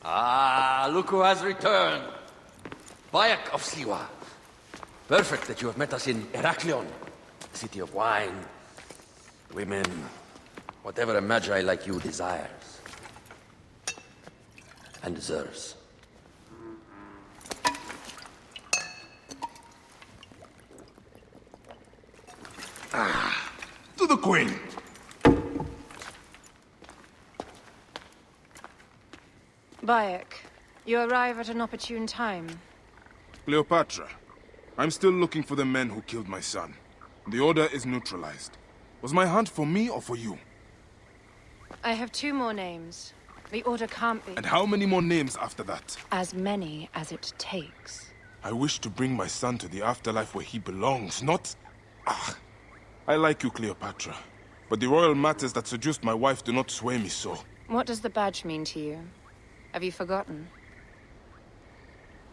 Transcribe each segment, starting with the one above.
Ah, look who has returned. Bayek of Siwa. Perfect that you have met us in Heraklion, city of wine, women, whatever a magi like you desires. And deserves. To the Queen! Bayek, you arrive at an opportune time. Cleopatra, I'm still looking for the men who killed my son. The order is neutralized. Was my hunt for me or for you? I have 2 more names. The order can't be... And how many more names after that? As many as it takes. I wish to bring my son to the afterlife where he belongs, not... Ah, I like you, Cleopatra. But the royal matters that seduced my wife do not sway me so. What does the badge mean to you? Have you forgotten?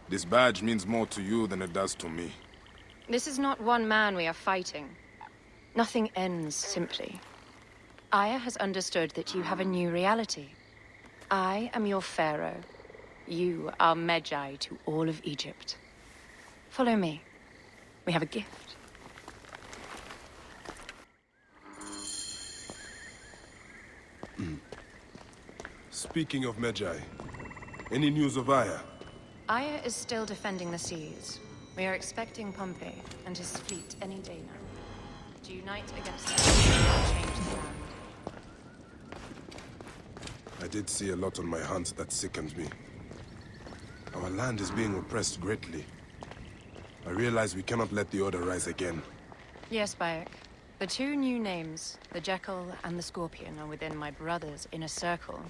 This badge means more to you than it does to me. This is not one man we are fighting. Nothing ends simply. Aya has understood that you have a new reality. I am your pharaoh. You are Magi to all of Egypt. Follow me. We have a gift. Speaking of Magi, any news of Aya? Aya is still defending the seas. We are expecting Pompey and his fleet any day now. To unite against them and change the land. I did see a lot on my hunt that sickened me. Our land is being oppressed greatly. I realize we cannot let the order rise again. Yes, Bayek. The 2 new names, the Jekyll and the Scorpion, are within my brother's inner circle.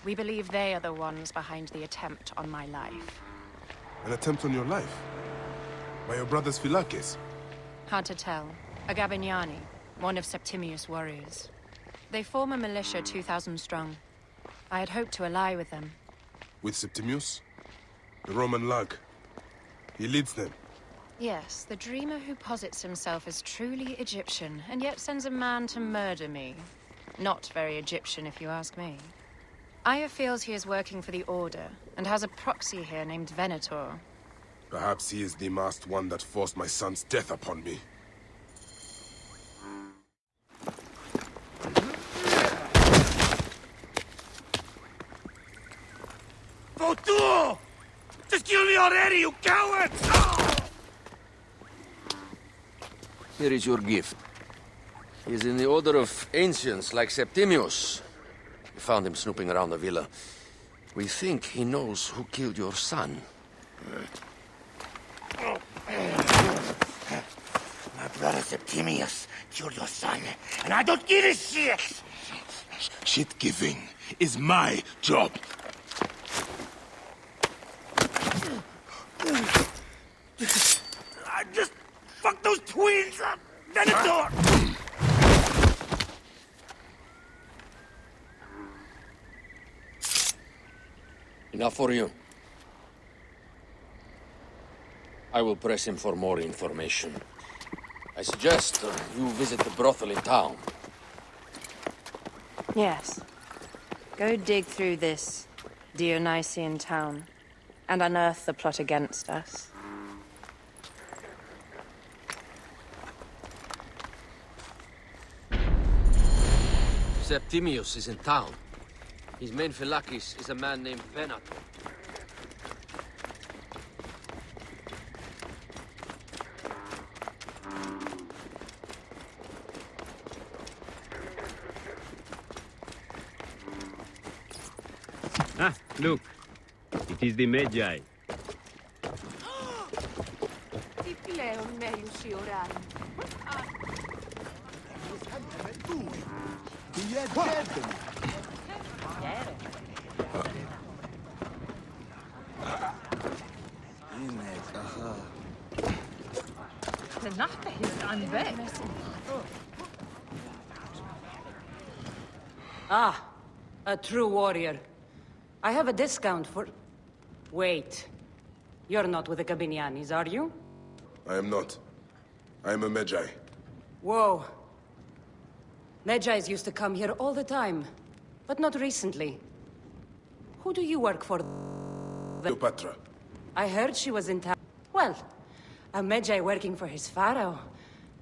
We believe they are the ones behind the attempt on my life. An attempt on your life? By your brother's Phylakes? Hard to tell. A Gabiniani, one of Septimius' warriors. They form a militia 2,000 strong. I had hoped to ally with them. With Septimius? The Roman lug? He leads them? Yes, the dreamer who posits himself as truly Egyptian, and yet sends a man to murder me. Not very Egyptian, if you ask me. Aya feels he is working for the Order, and has a proxy here named Venator. Perhaps he is the masked one that forced my son's death upon me. Votu! Just kill me already, you coward! Here is your gift. He is in the order of ancients like Septimius. We found him snooping around the villa. We think he knows who killed your son. My brother Septimius killed your son, and I don't give a shit! Shit-giving is my job. I just fucked those twins up! Venator! Enough for you. I will press him for more information. I suggest you visit the brothel in town. Yes. Go dig through this Dionysian town, and unearth the plot against us. Septimius is in town. His main Phylakes is a man named Venator. Look, it is the Magi. Ah, a true warrior. I have a discount for... Wait. You're not with the Gabinianis, are you? I am not. I am a Magi. Whoa. Medjais used to come here all the time, but not recently. Who do you work for? Cleopatra. I heard she was in town. Well, a Magi working for his pharaoh.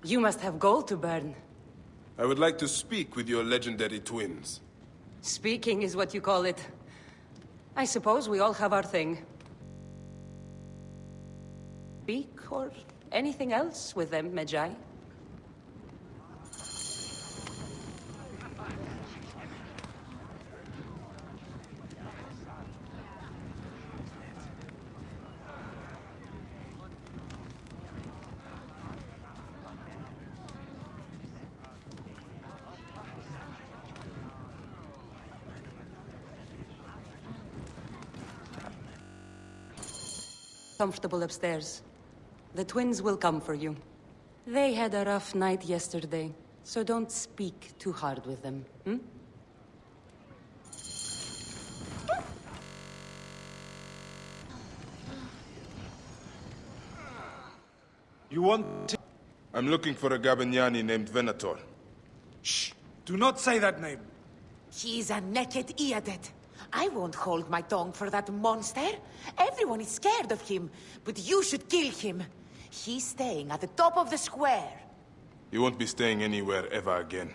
You must have gold to burn. I would like to speak with your legendary twins. Speaking is what you call it. I suppose we all have our thing. Speak or anything else with them, Magi? Comfortable upstairs. The twins will come for you. They had a rough night yesterday, so don't speak too hard with them, hmm? You want... I'm looking for a Gabiniani named Venator. Shh! Do not say that name! He's a naked Iadet. I won't hold my tongue for that monster. Everyone is scared of him, but you should kill him. He's staying at the top of the square. He won't be staying anywhere ever again.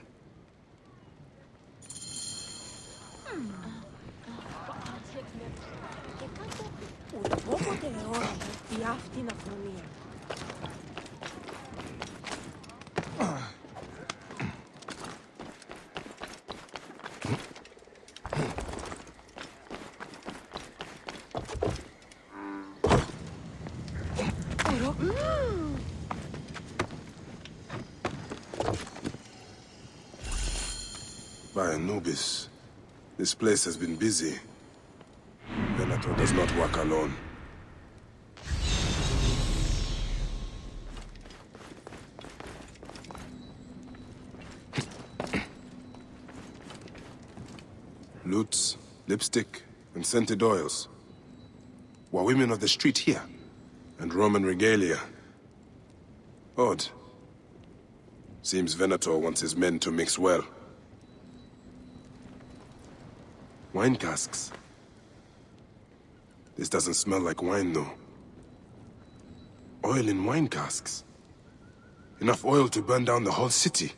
By Anubis, this place has been busy. Venator does not work alone. Lutes, lipstick, and scented oils. Were women of the street here? And Roman regalia. Odd. Seems Venator wants his men to mix well. Wine casks. This doesn't smell like wine, though. Oil in wine casks. Enough oil to burn down the whole city.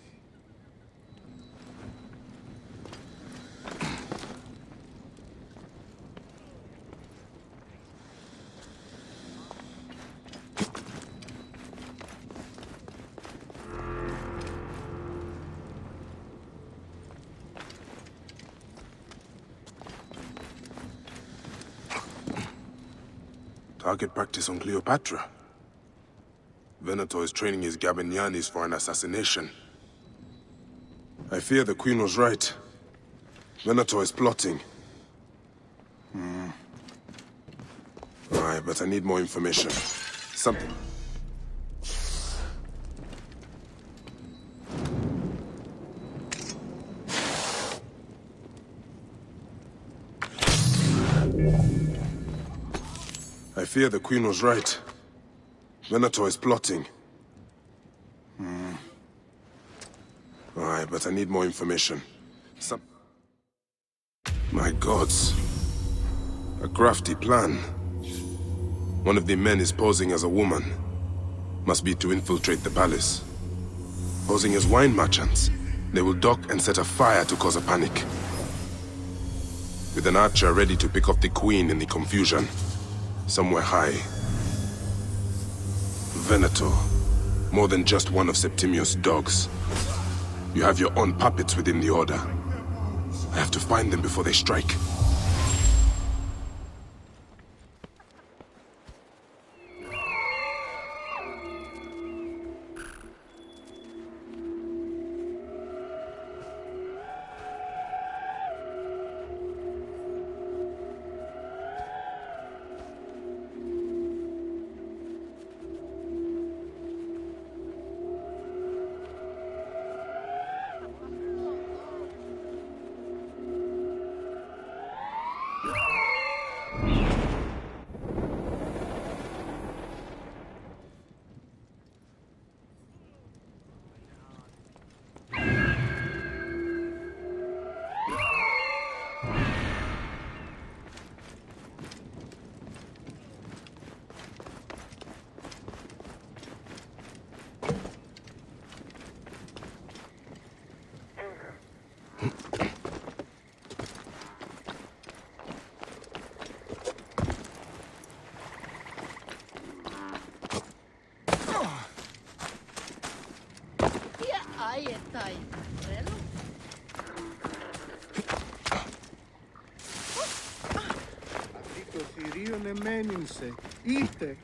Target practice on Cleopatra. Venator is training his Gabinianis for an assassination. I fear the Queen was right. Venator is plotting. Aye, but I need more information. Something. I fear the Queen was right. Venator is plotting. Aye, but I need more information. My gods. A crafty plan. One of the men is posing as a woman. Must be to infiltrate the palace. Posing as wine merchants, they will dock and set a fire to cause a panic. With an archer ready to pick off the Queen in the confusion. Somewhere high. Venator. More than just one of Septimius' dogs. You have your own puppets within the Order. I have to find them before they strike. Tai, relu? Αυτό το θηρίον εμένυνσε. Είτε.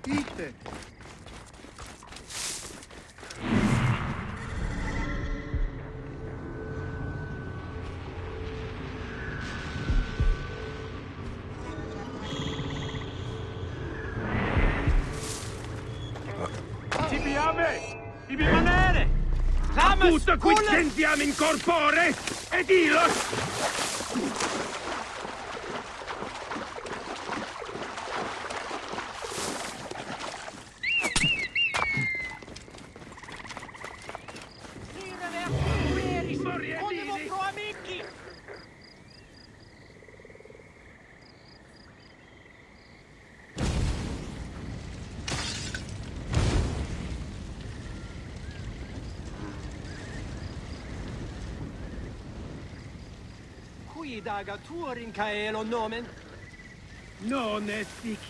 Ibi manere! Tutto qui sentiamo in corpore! Ed ilos! Qui daga tuorin caelo nomen? Non estic!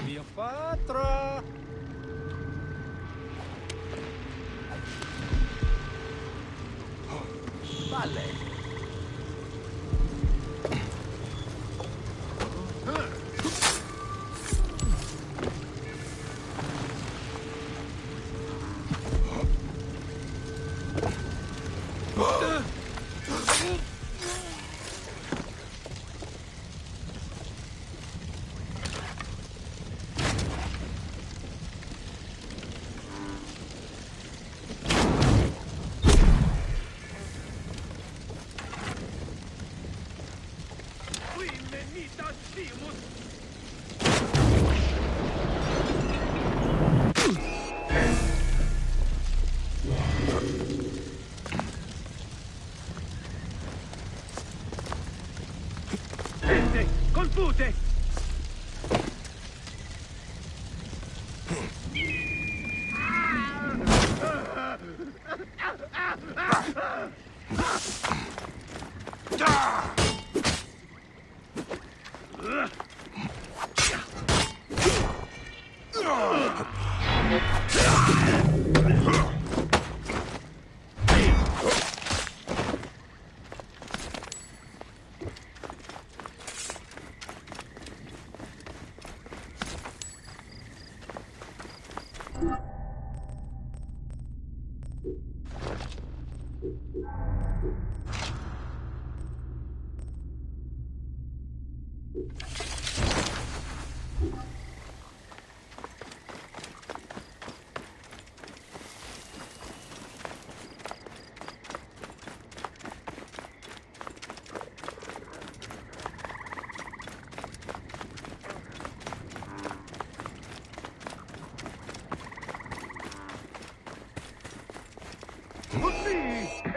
Mio patro! Vale. Confute!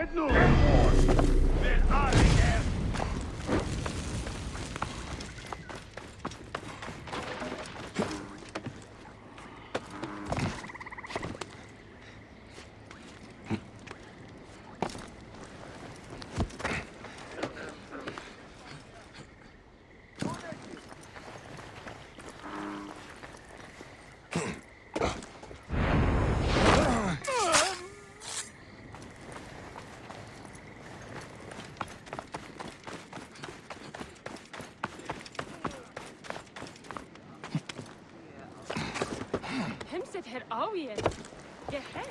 Et nu! Wer Ariger! Hemset her awie. Gehet.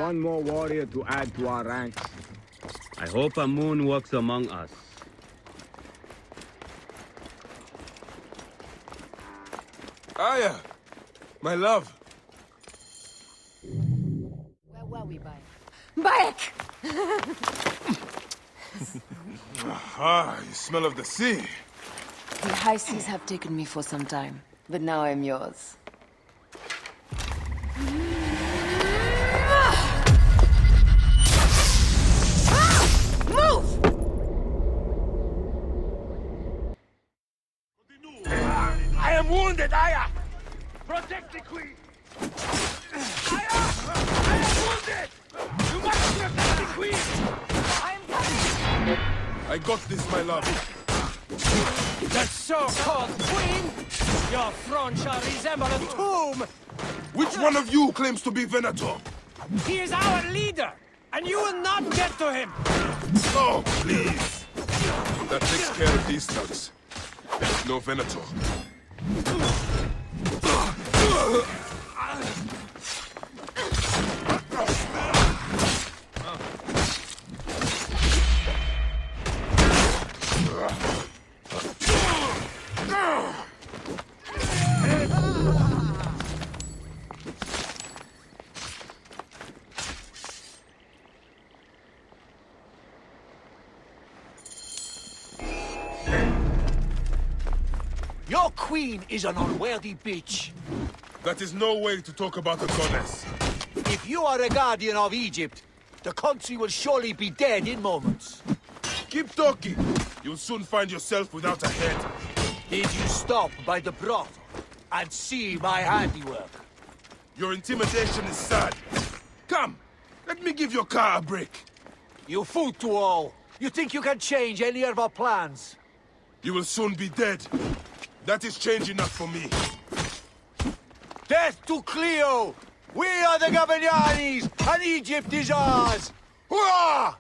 one more warrior to add to our ranks. I hope a moon walks among us. Aya, my love. Where were we, Bayek? Bayek! Ah, you smell of the sea. The high seas have taken me for some time, but now I'm yours. Move! I am wounded, Aya! Protect the queen! Aya! I am wounded! You must protect the queen! I am coming! I got this, my love. That so-called queen? Your throne shall resemble a tomb! Which one of you claims to be Venator? He is our leader, and you will not get to him! Oh, please. That takes care of these thugs. No Venator. Your queen is an unworthy bitch. That is no way to talk about a goddess. If you are a guardian of Egypt, the country will surely be dead in moments. Keep talking. You'll soon find yourself without a head. Did you stop by the brothel and see my handiwork? Your intimidation is sad. Come, let me give your car a break. You fool to all. You think you can change any of our plans? You will soon be dead. That is change enough for me. Death to Cleo! We are the Gabanianis, and Egypt is ours! Hurrah!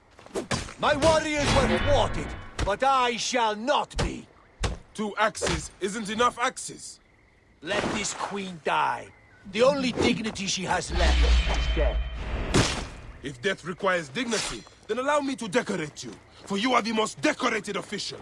My warriors were thwarted, but I shall not be. 2 axes isn't enough axes. Let this queen die. The only dignity she has left is death. If death requires dignity, then allow me to decorate you, for you are the most decorated official.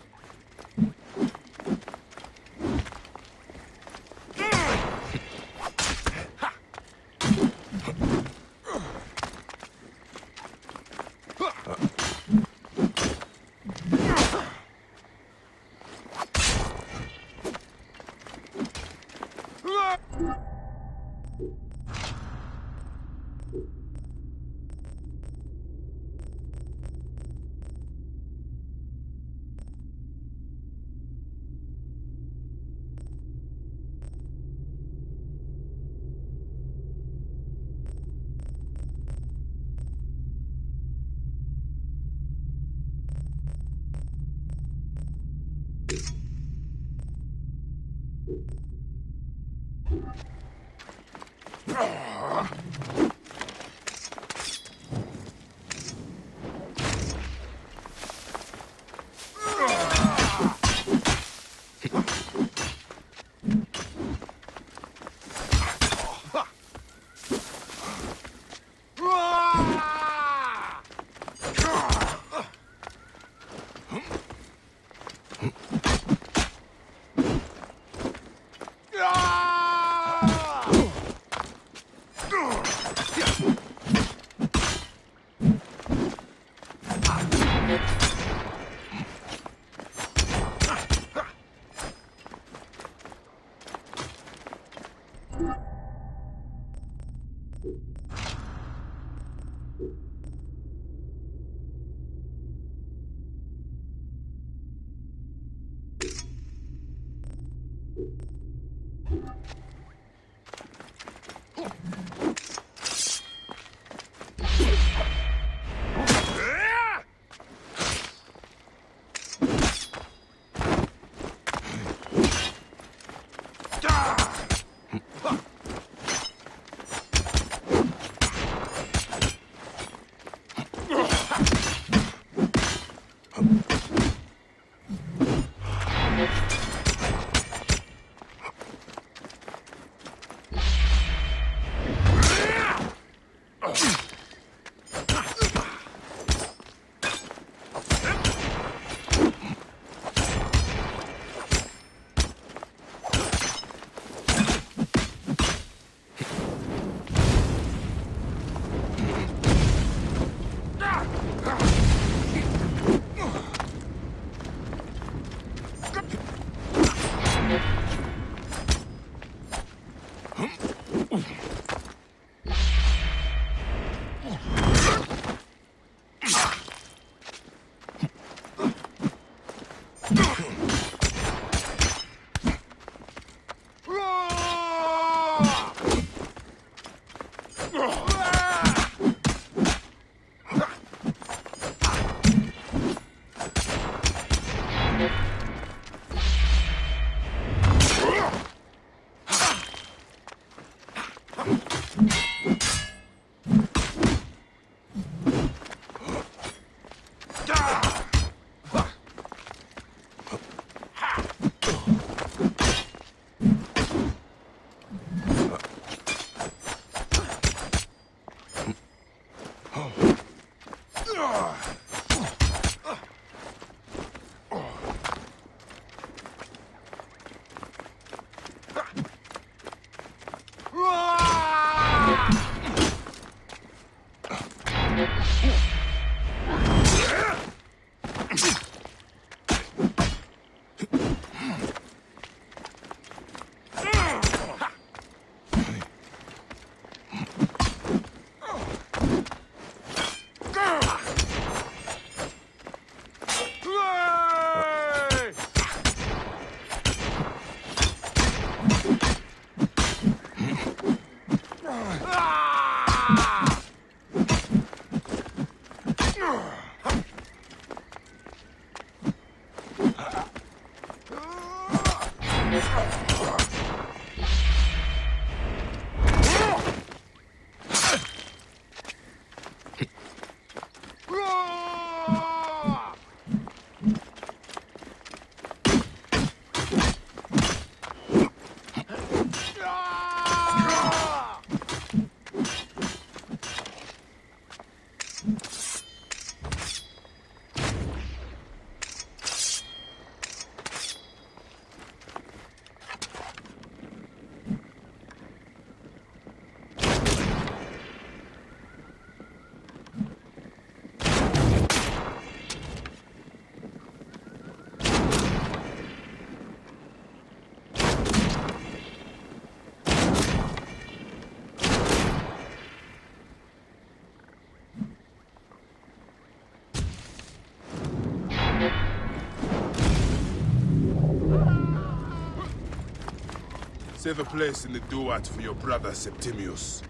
Save a place in the duat for your brother Septimius.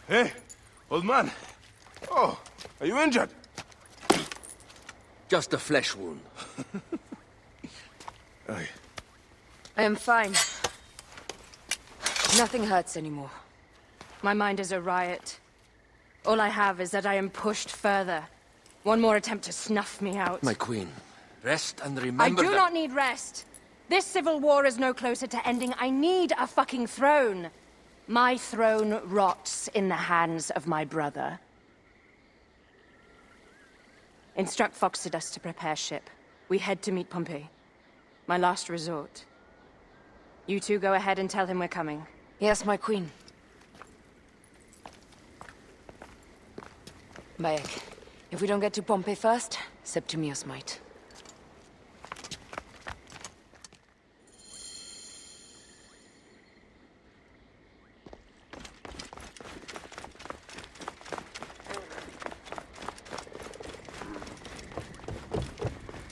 Hey, old man. Oh, are you injured? Just a flesh wound. Aye. I am fine. Nothing hurts anymore. My mind is a riot. All I have is that I am pushed further. One more attempt to snuff me out. My queen, rest and remember I do not need rest. This civil war is no closer to ending. I need a fucking throne. My throne rots in the hands of my brother. Instruct Phoxidas to prepare ship. We head to meet Pompey. My last resort. You two go ahead and tell him we're coming. Yes, my queen. Bayek, if we don't get to Pompey first, Septimius might.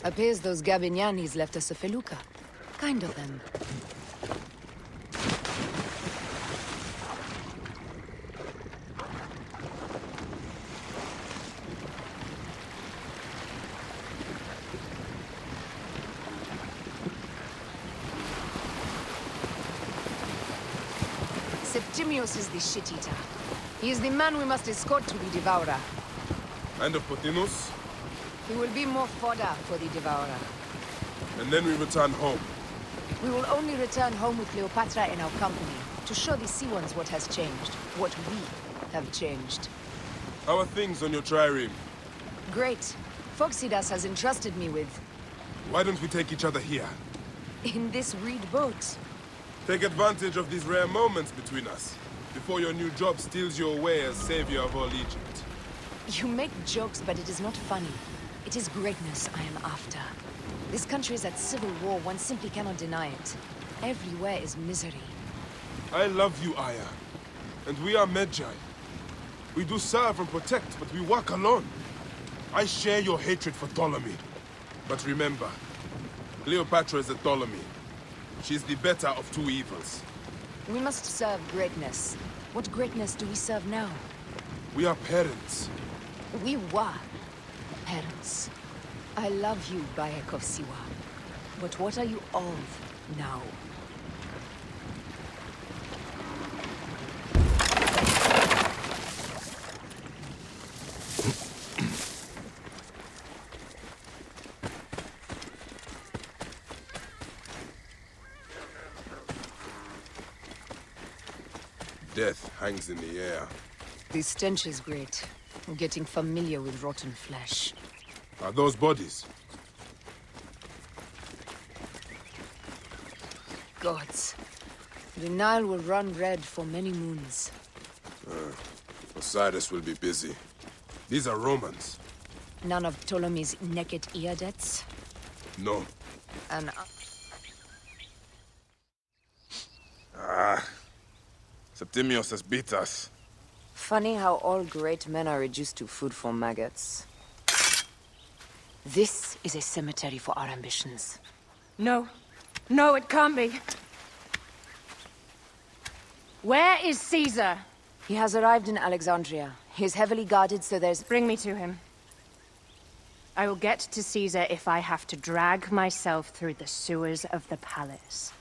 Appears those Gabinianis left us a felucca. Kind of them. Septimius is the shit-eater. He is the man we must escort to the Devourer. And of Pothinus? He will be more fodder for the Devourer. And then we return home. We will only return home with Cleopatra in our company, to show the Sea Ones what has changed, what we have changed. How are things on your trireme? Great. Phoxidas has entrusted me with... Why don't we take each other here? in this reed boat. Take advantage of these rare moments between us, before your new job steals you away as savior of all Egypt. You make jokes, but it is not funny. It is greatness I am after. This country is at civil war, one simply cannot deny it. Everywhere is misery. I love you, Aya. And we are Magi. We do serve and protect, but we walk alone. I share your hatred for Ptolemy. But remember, Cleopatra is a Ptolemy. She's the better of two evils. We must serve greatness. What greatness do we serve now? We are parents. We were parents. I love you, Bayek of Siwa. But what are you of now? Death hangs in the air. The stench is great. I'm getting familiar with rotten flesh. Are those bodies? Gods. The Nile will run red for many moons. Osiris will be busy. These are Romans. None of Ptolemy's naked Iadets? No. And Septimius has beat us. funny how all great men are reduced to food for maggots. This is a cemetery for our ambitions. No. No, it can't be. Where is Caesar? He has arrived in Alexandria. He is heavily guarded, so there's... Bring me to him. I will get to Caesar if I have to drag myself through the sewers of the palace.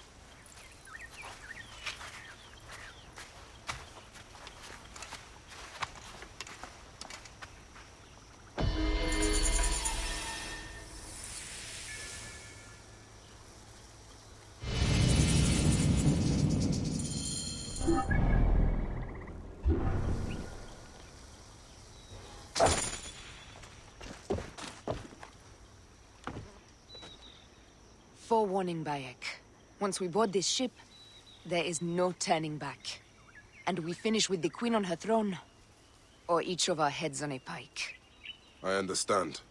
Forewarning, Bayek. Once we board this ship, there is no turning back. And we finish with the Queen on her throne, or each of our heads on a pike. I understand.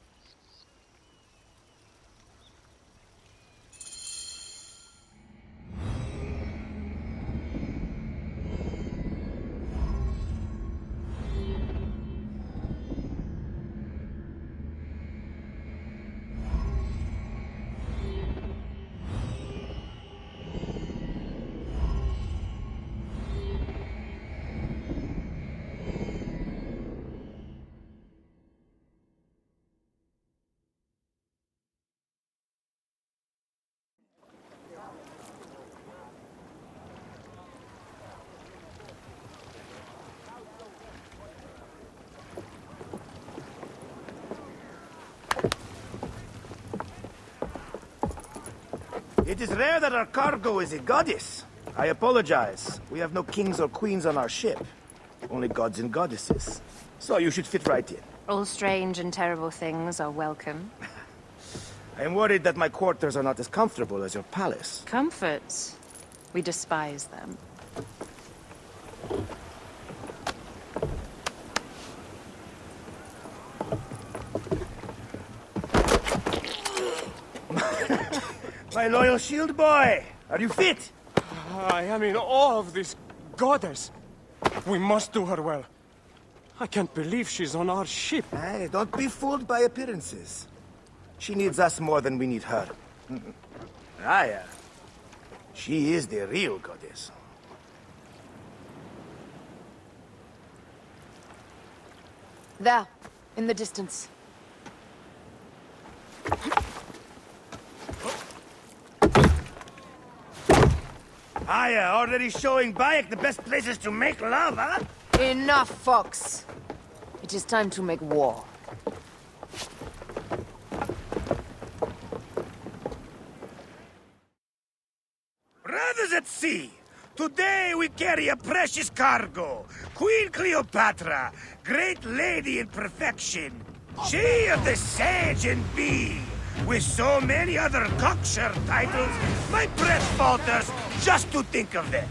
It is rare that our cargo is a goddess. I apologize. We have no kings or queens on our ship. Only gods and goddesses. So you should fit right in. All strange and terrible things are welcome. I am worried that my quarters are not as comfortable as your palace. Comforts. We despise them. My loyal shield boy! Are you fit? I am in awe of this goddess. We must do her well. I can't believe she's on our ship. Hey, don't be fooled by appearances. She needs us more than we need her. Aya. She is the real goddess. There, in the distance. Aya, already showing Bayek the best places to make love, huh? Enough, Fox. It is time to make war. Brothers at sea, today we carry a precious cargo. Queen Cleopatra, great lady in perfection. She of the Sage and Bee. With so many other cocksure titles, my breath falters just to think of them.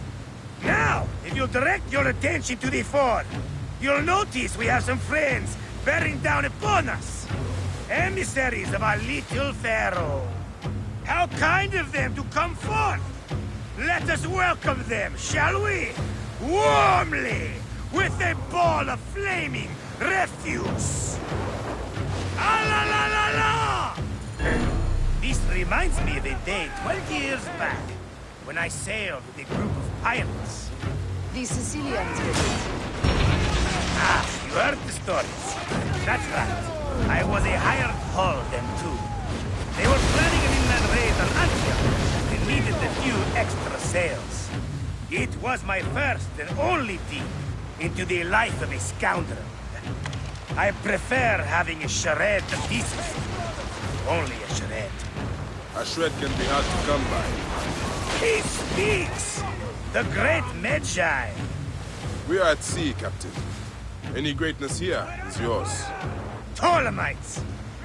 Now, if you'll direct your attention to the fort, you'll notice we have some friends bearing down upon us. emissaries of our little pharaoh. How kind of them to come forth! Let us welcome them, shall we? Warmly, with a ball of flaming refuse! Ah la la la la! This reminds me of a day 20 years back, when I sailed with a group of pirates. The Sicilians did it. Ah, you heard the stories. That's right. I was a hired hull then too. They were planning an inland raid on Antioch. They needed a few extra sails. It was my first and only deep into the life of a scoundrel. I prefer having a charade of decency. Only a charade. A shred can be hard to come by. He speaks! The great Magi! We are at sea, Captain. Any greatness here is yours. Ptolemites!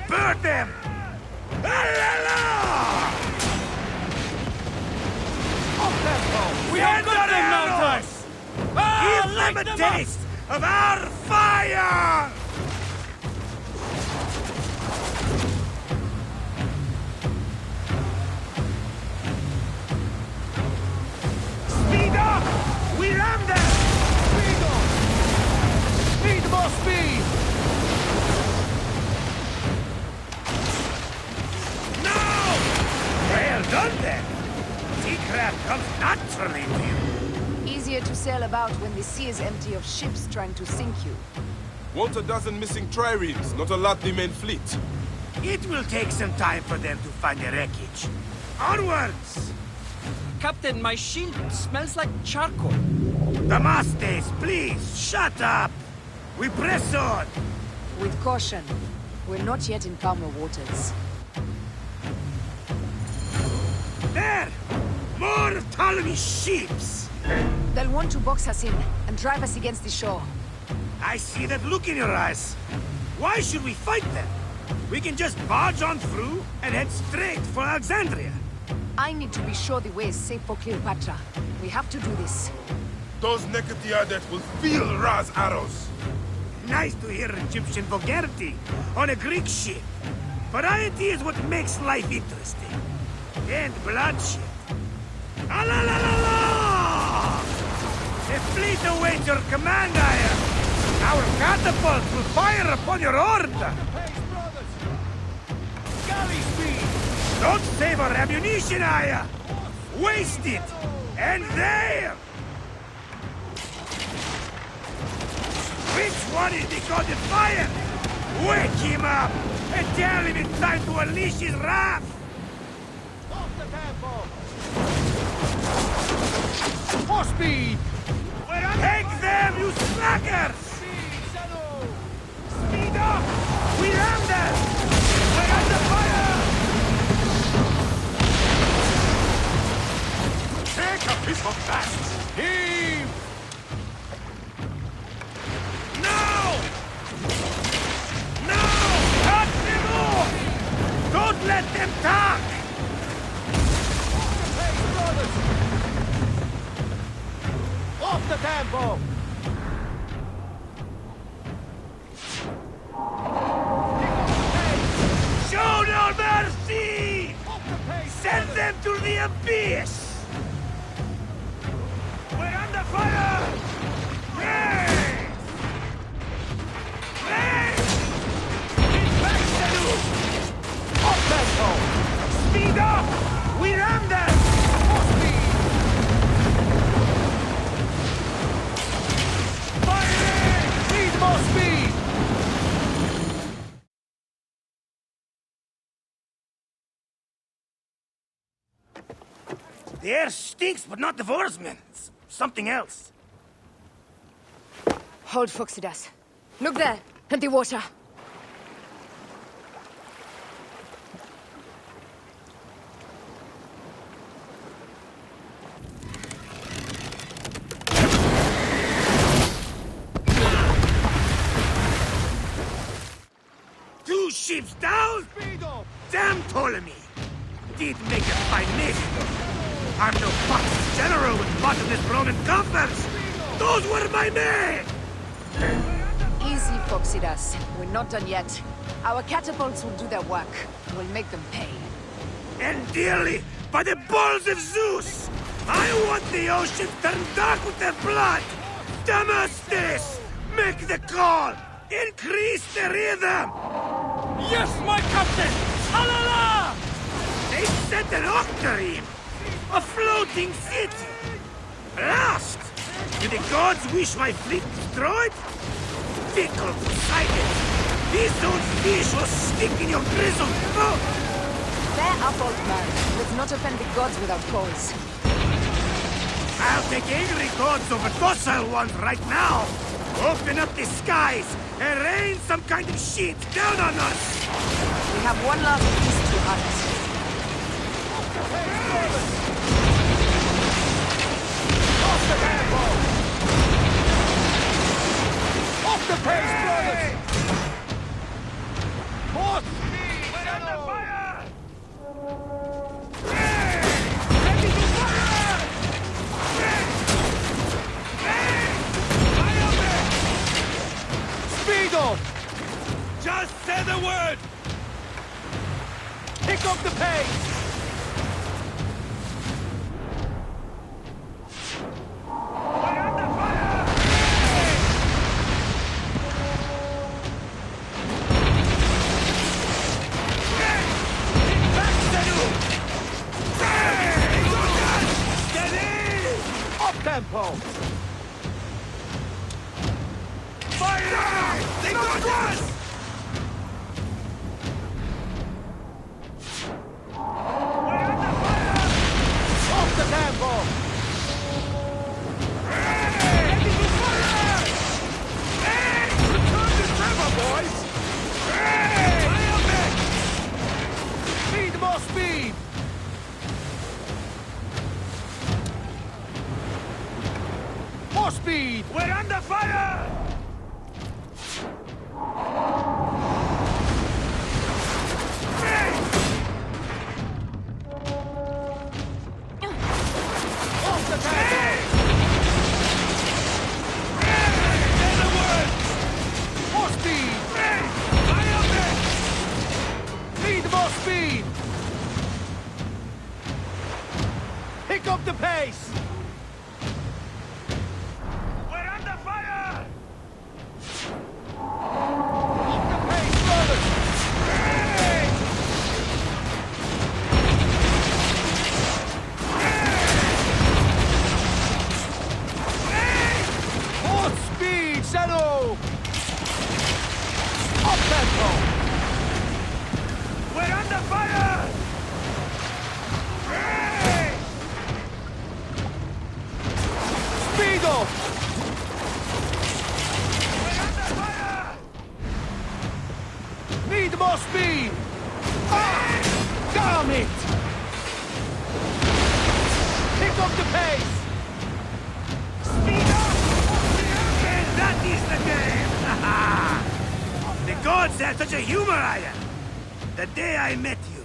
Burn them! Ah, We have got them now, Ty! Give them a taste of our fire! Speed up! We ram them! Speed up! Speed, more speed! No! Well done then! Seacraft comes naturally to you. Easier to sail about when the sea is empty of ships trying to sink you. Want a dozen missing triremes, not a lot the main fleet. It will take some time for them to find the wreckage. Onwards! Captain, my shield smells like charcoal. Damastes, please, shut up! We press on! With caution. We're not yet in calmer waters. There! More of Ptolemy's ships! They'll want to box us in and drive us against the shore. I see that look in your eyes. Why should we fight them? We can just barge on through and head straight for Alexandria. I need to be sure the way is safe for Cleopatra. We have to do this. Those Nekatiadet will feel Ra's arrows. Nice to hear Egyptian vulgarity on a Greek ship. Variety is what makes life interesting. And bloodshed. Ah la la la la! A fleet awaits your command, Aya. Our catapults will fire upon your order. Galley speed! Don't save our ammunition, Aya! Waste it! And there! Which one is the god of fire? Wake him up! And tell him it's time to unleash his wrath! Off the tempo! For speed! Take them, you slackers! Senu! Speed up! We ram them! We're under fire! Take a piece of that! Heave! No! No! Cut them off! Don't let them talk! Off the tempo! Show no mercy! Send them to the abyss! We're under fire! Raise! Raise! Get back, Senu! Off tempo! Speed up! We ram them! More speed! Firing! Need more speed! The air stinks, but not the horsemen. It's something else. Hold Phoxidas. Look there, at the water. Two ships down? Damn Ptolemy! Did make a fine nation. I'm no fox general with bottomless Roman coffers! Those were my men! Easy, Phoxidas. We're not done yet. Our catapults will do their work. We'll make them pay. And dearly, by the balls of Zeus! I want the ocean turned dark with their blood! Damastes! Make the call! Increase the rhythm! Yes, my captain! Halala! They set an octarine! A floating city! Blast! Do the gods wish my fleet destroyed? Fickle Poseidon! These old fish will stick in your grizzled boat! Bear up, old man. Let's not offend the gods without cause. I'll take angry gods over docile ones right now! Open up the skies and rain some kind of shit down on us! We have one last beast to hunt. Off the tempo! Off the pace, brothers! Horse speed! We're under fire! Ready to fire! Speed up! Just say the word! Pick up the pace! We're under fire! Back, Senu! Steady! Up tempo! Fire! They got us! We're under fire! Off the tempo! Ready to fire! Hey! Return to tempo, boys! Hey! Fire back! Need more speed! More speed! We're under fire! Pick up the pace! We're under fire! Up the pace, brothers! Hey! Hey! More speed, Senu! Up tempo! We're under fire! Speed up! We're under fire! Need more speed! Ah! Damn it! Pick up the pace! Speed up! And that is the game! The gods have such a humor, Aya! The day I met you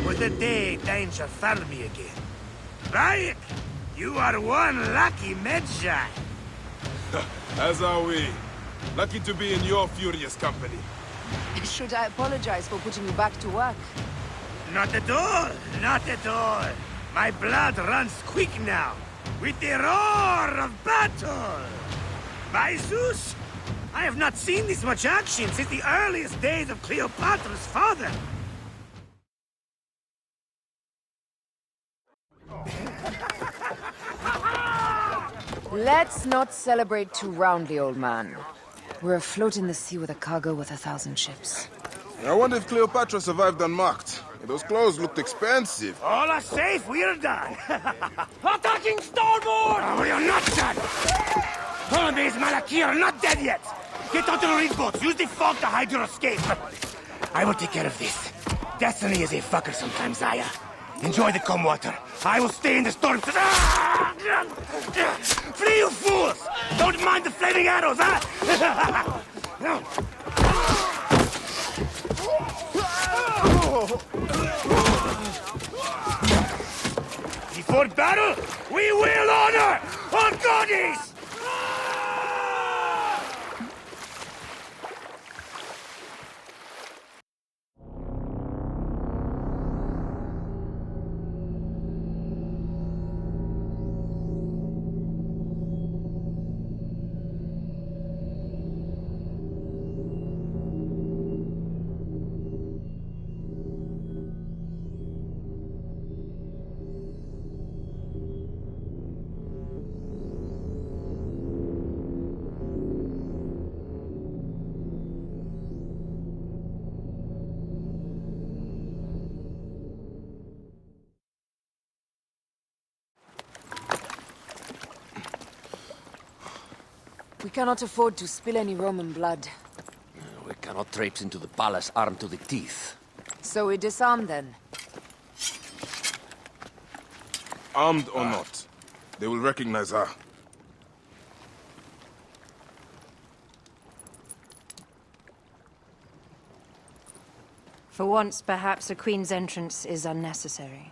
was the day danger found me again. Bayek! You are one lucky Medjay. As are we. Lucky to be in your furious company. Should I apologize for putting you back to work? Not at all, not at all. My blood runs quick now, with the roar of battle. By Zeus, I have not seen this much action since the earliest days of Cleopatra's father. Let's not celebrate too roundly, old man. We're afloat in the sea with a cargo worth 1,000 ships. I wonder if Cleopatra survived unmarked. Those clothes looked expensive. All are safe, we're done. Attacking starboard! Oh, you're not done! Ptolemy's Malaki are not dead yet! Get onto the reef boats, use the fog to hide your escape. I will take care of this. Destiny is a fucker sometimes, Aya. Enjoy the calm water. I will stay in the storm. Flee, you fools! Don't mind the flaming arrows, huh? Before battle, we will honor our goddess! We cannot afford to spill any Roman blood. We cannot traipse into the palace armed to the teeth. So we disarm then. Armed or not, they will recognize her. For once, perhaps a queen's entrance is unnecessary.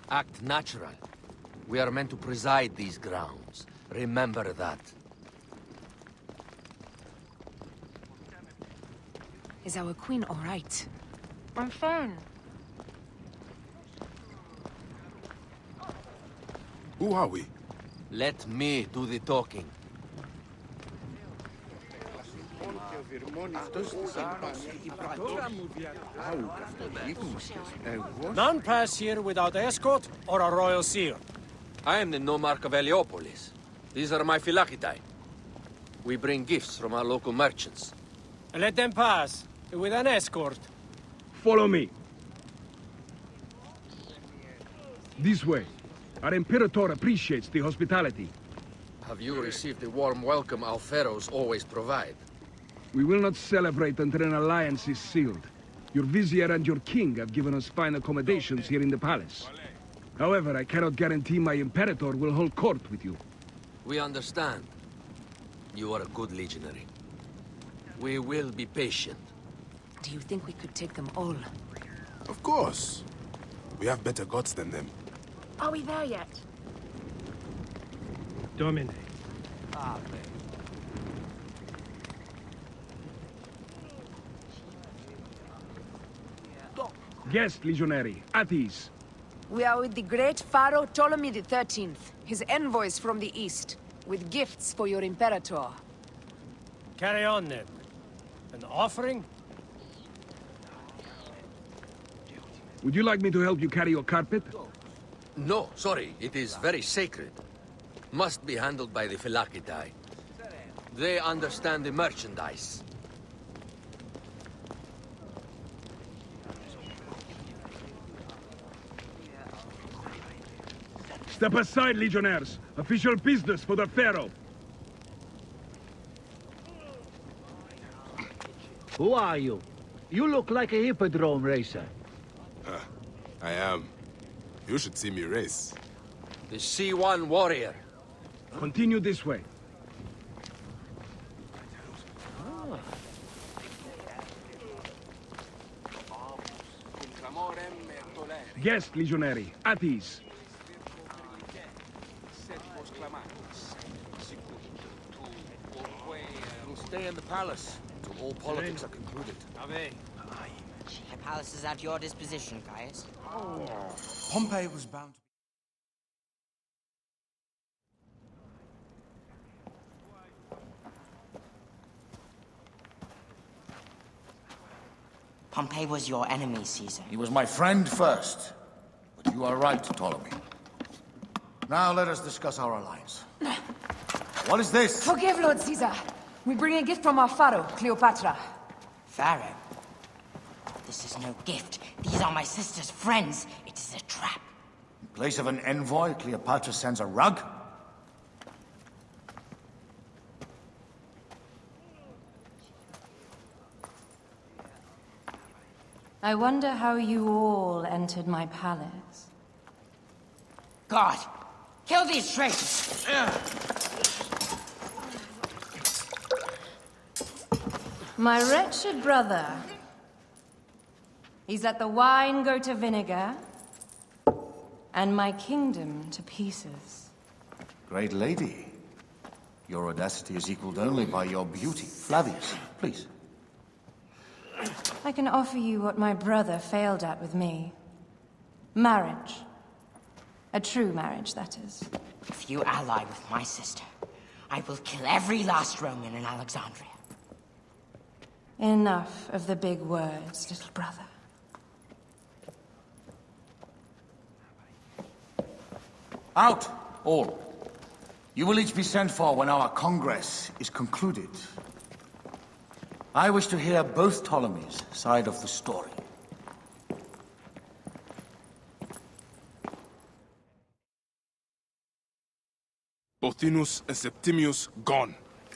Act natural. We are meant to preside these grounds. Remember that. Is our queen all right? I'm fine. Who are we? Let me do the talking. None pass here without escort or a royal seal. I am the nomarch of Heliopolis. These are my Phylakitai. We bring gifts from our local merchants. Let them pass, with an escort. Follow me. This way. Our Imperator appreciates the hospitality. Have you received the warm welcome our pharaohs always provide? We will not celebrate until an alliance is sealed. Your vizier and your king have given us fine accommodations here in the palace. However, I cannot guarantee my Imperator will hold court with you. We understand. You are a good legionary. We will be patient. Do you think we could take them all? Of course. We have better gods than them. Are we there yet? Domine. Guest, legionary, at ease. We are with the great Pharaoh Ptolemy XIII, his envoys from the east, with gifts for your Imperator. Carry on then. An offering? Would you like me to help you carry your carpet? No, sorry. It is very sacred. Must be handled by the Phylakitai. They understand the merchandise. Step aside, legionnaires. Official business for the Pharaoh. Who are you? You look like a hippodrome racer. I am. You should see me race. The C1 warrior. Continue this way. Guest, legionary, at ease. We'll stay in the palace until all politics are concluded. The palace is at your disposition, Caius. Pompey was bound to... Pompey was your enemy, Caesar. He was my friend first. But you are right, Ptolemy. Now let us discuss our alliance. What is this? Forgive, Lord Caesar. We bring a gift from our Pharaoh, Cleopatra. Pharaoh? This is no gift. These are my sister's friends. It is a trap. In place of an envoy, Cleopatra sends a rug? I wonder how you all entered my palace. God! Kill these traitors! My wretched brother. He's let the wine go to vinegar, and my kingdom to pieces. Great lady. Your audacity is equaled only by your beauty. Flavius, please. I can offer you what my brother failed at with me. Marriage. A true marriage, that is. If you ally with my sister, I will kill every last Roman in Alexandria. Enough of the big words, little brother. Out, all. You will each be sent for when our congress is concluded. I wish to hear both Ptolemy's side of the story. Pothinus and Septimius gone.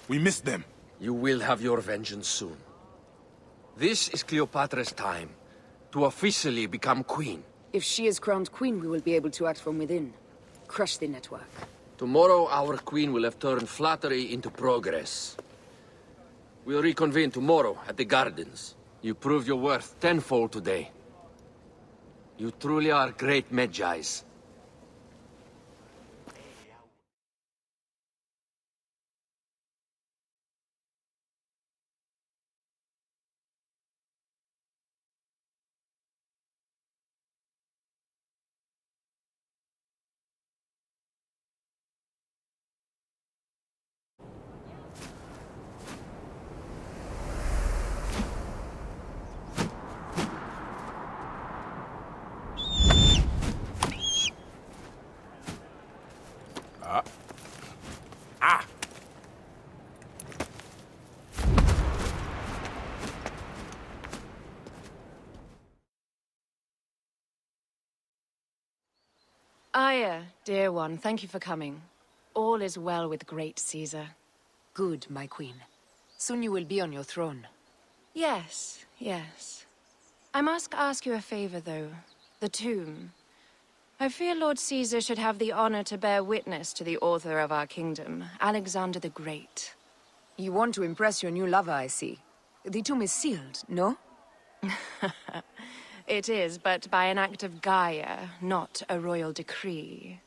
We missed them. You will have your vengeance soon. This is Cleopatra's time to officially become queen. If she is crowned queen, we will be able to act from within. Crush the network. Tomorrow, our queen will have turned flattery into progress. We'll reconvene tomorrow at the gardens. You proved your worth tenfold today. You truly are great Medjais. Aya, dear one, thank you for coming. All is well with great Caesar. Good, my queen. Soon you will be on your throne. Yes, yes. I must ask you a favor, though. The tomb. I fear Lord Caesar should have the honor to bear witness to the author of our kingdom, Alexander the Great. You want to impress your new lover, I see. The tomb is sealed, no? It is, but by an act of Gaia, not a royal decree.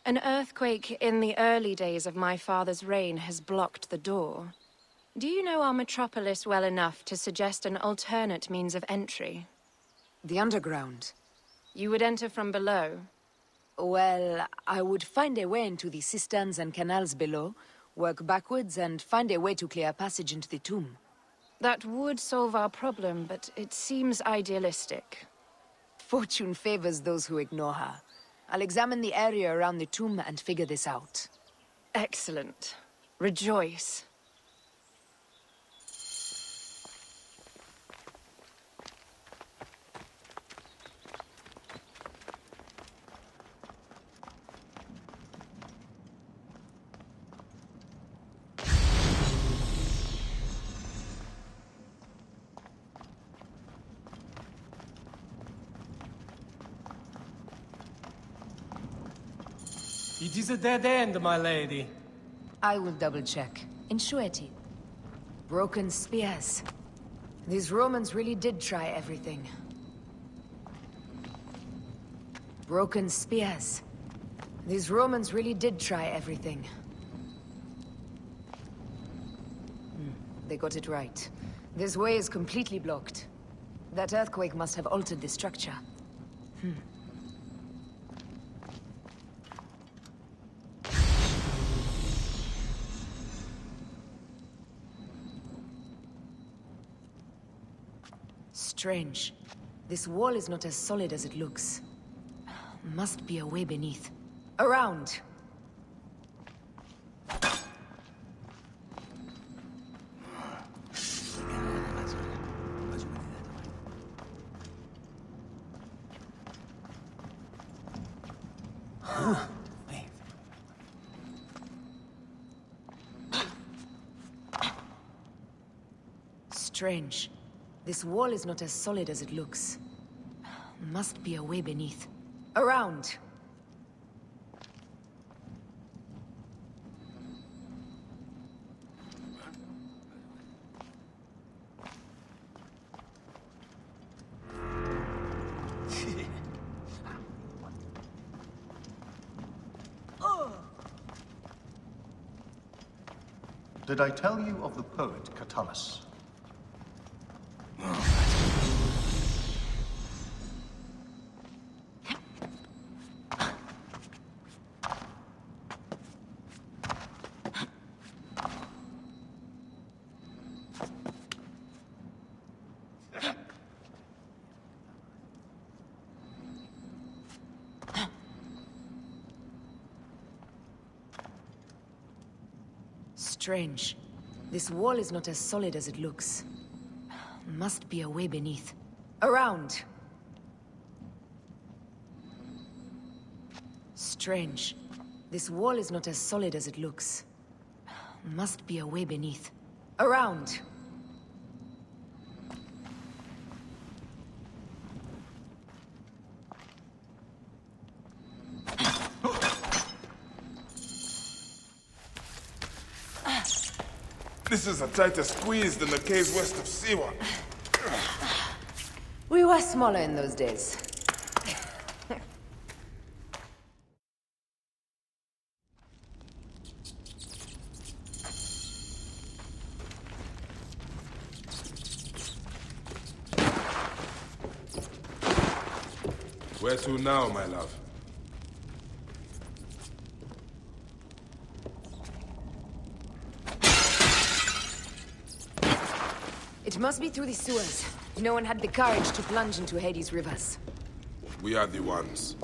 An earthquake in the early days of my father's reign has blocked the door. Do you know our metropolis well enough to suggest an alternate means of entry? The underground. You would enter from below? Well, I would find a way into the cisterns and canals below, work backwards, and find a way to clear a passage into the tomb. That would solve our problem, but it seems idealistic. Fortune favors those who ignore her. I'll examine the area around the tomb and figure this out. Excellent. Rejoice. It is a dead end, my lady. I will double-check. In surety. Broken spears. These Romans really did try everything. Broken spears. These Romans really did try everything. They got it right. This way is completely blocked. That earthquake must have altered the structure. Strange. This wall is not as solid as it looks. Must be a way beneath. Around! Strange. This wall is not as solid as it looks. Must be a way beneath. Around! Did I tell you of the poet Catullus? Strange. This wall is not as solid as it looks. Must be a way beneath. Around! Strange. This wall is not as solid as it looks. Must be a way beneath. Around! This is a tighter squeeze than the caves west of Siwa. We were smaller in those days. Where to now, my love? It must be through the sewers. No one had the courage to plunge into Hades' rivers. We are the ones.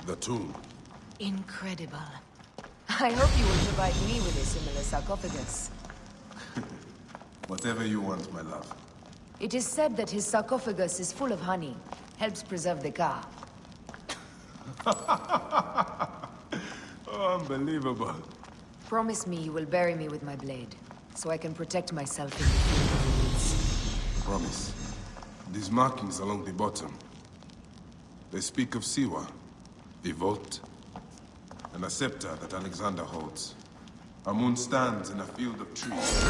The tomb. Incredible. I hope you will provide me with a similar sarcophagus. Whatever you want, my love. It is said that his sarcophagus is full of honey. Helps preserve the car. Oh, unbelievable. Promise me you will bury me with my blade, so I can protect myself in the field of weeds. Promise. These markings along the bottom. They speak of Siwa, the vault, and a scepter that Alexander holds. A moon stands in a field of trees,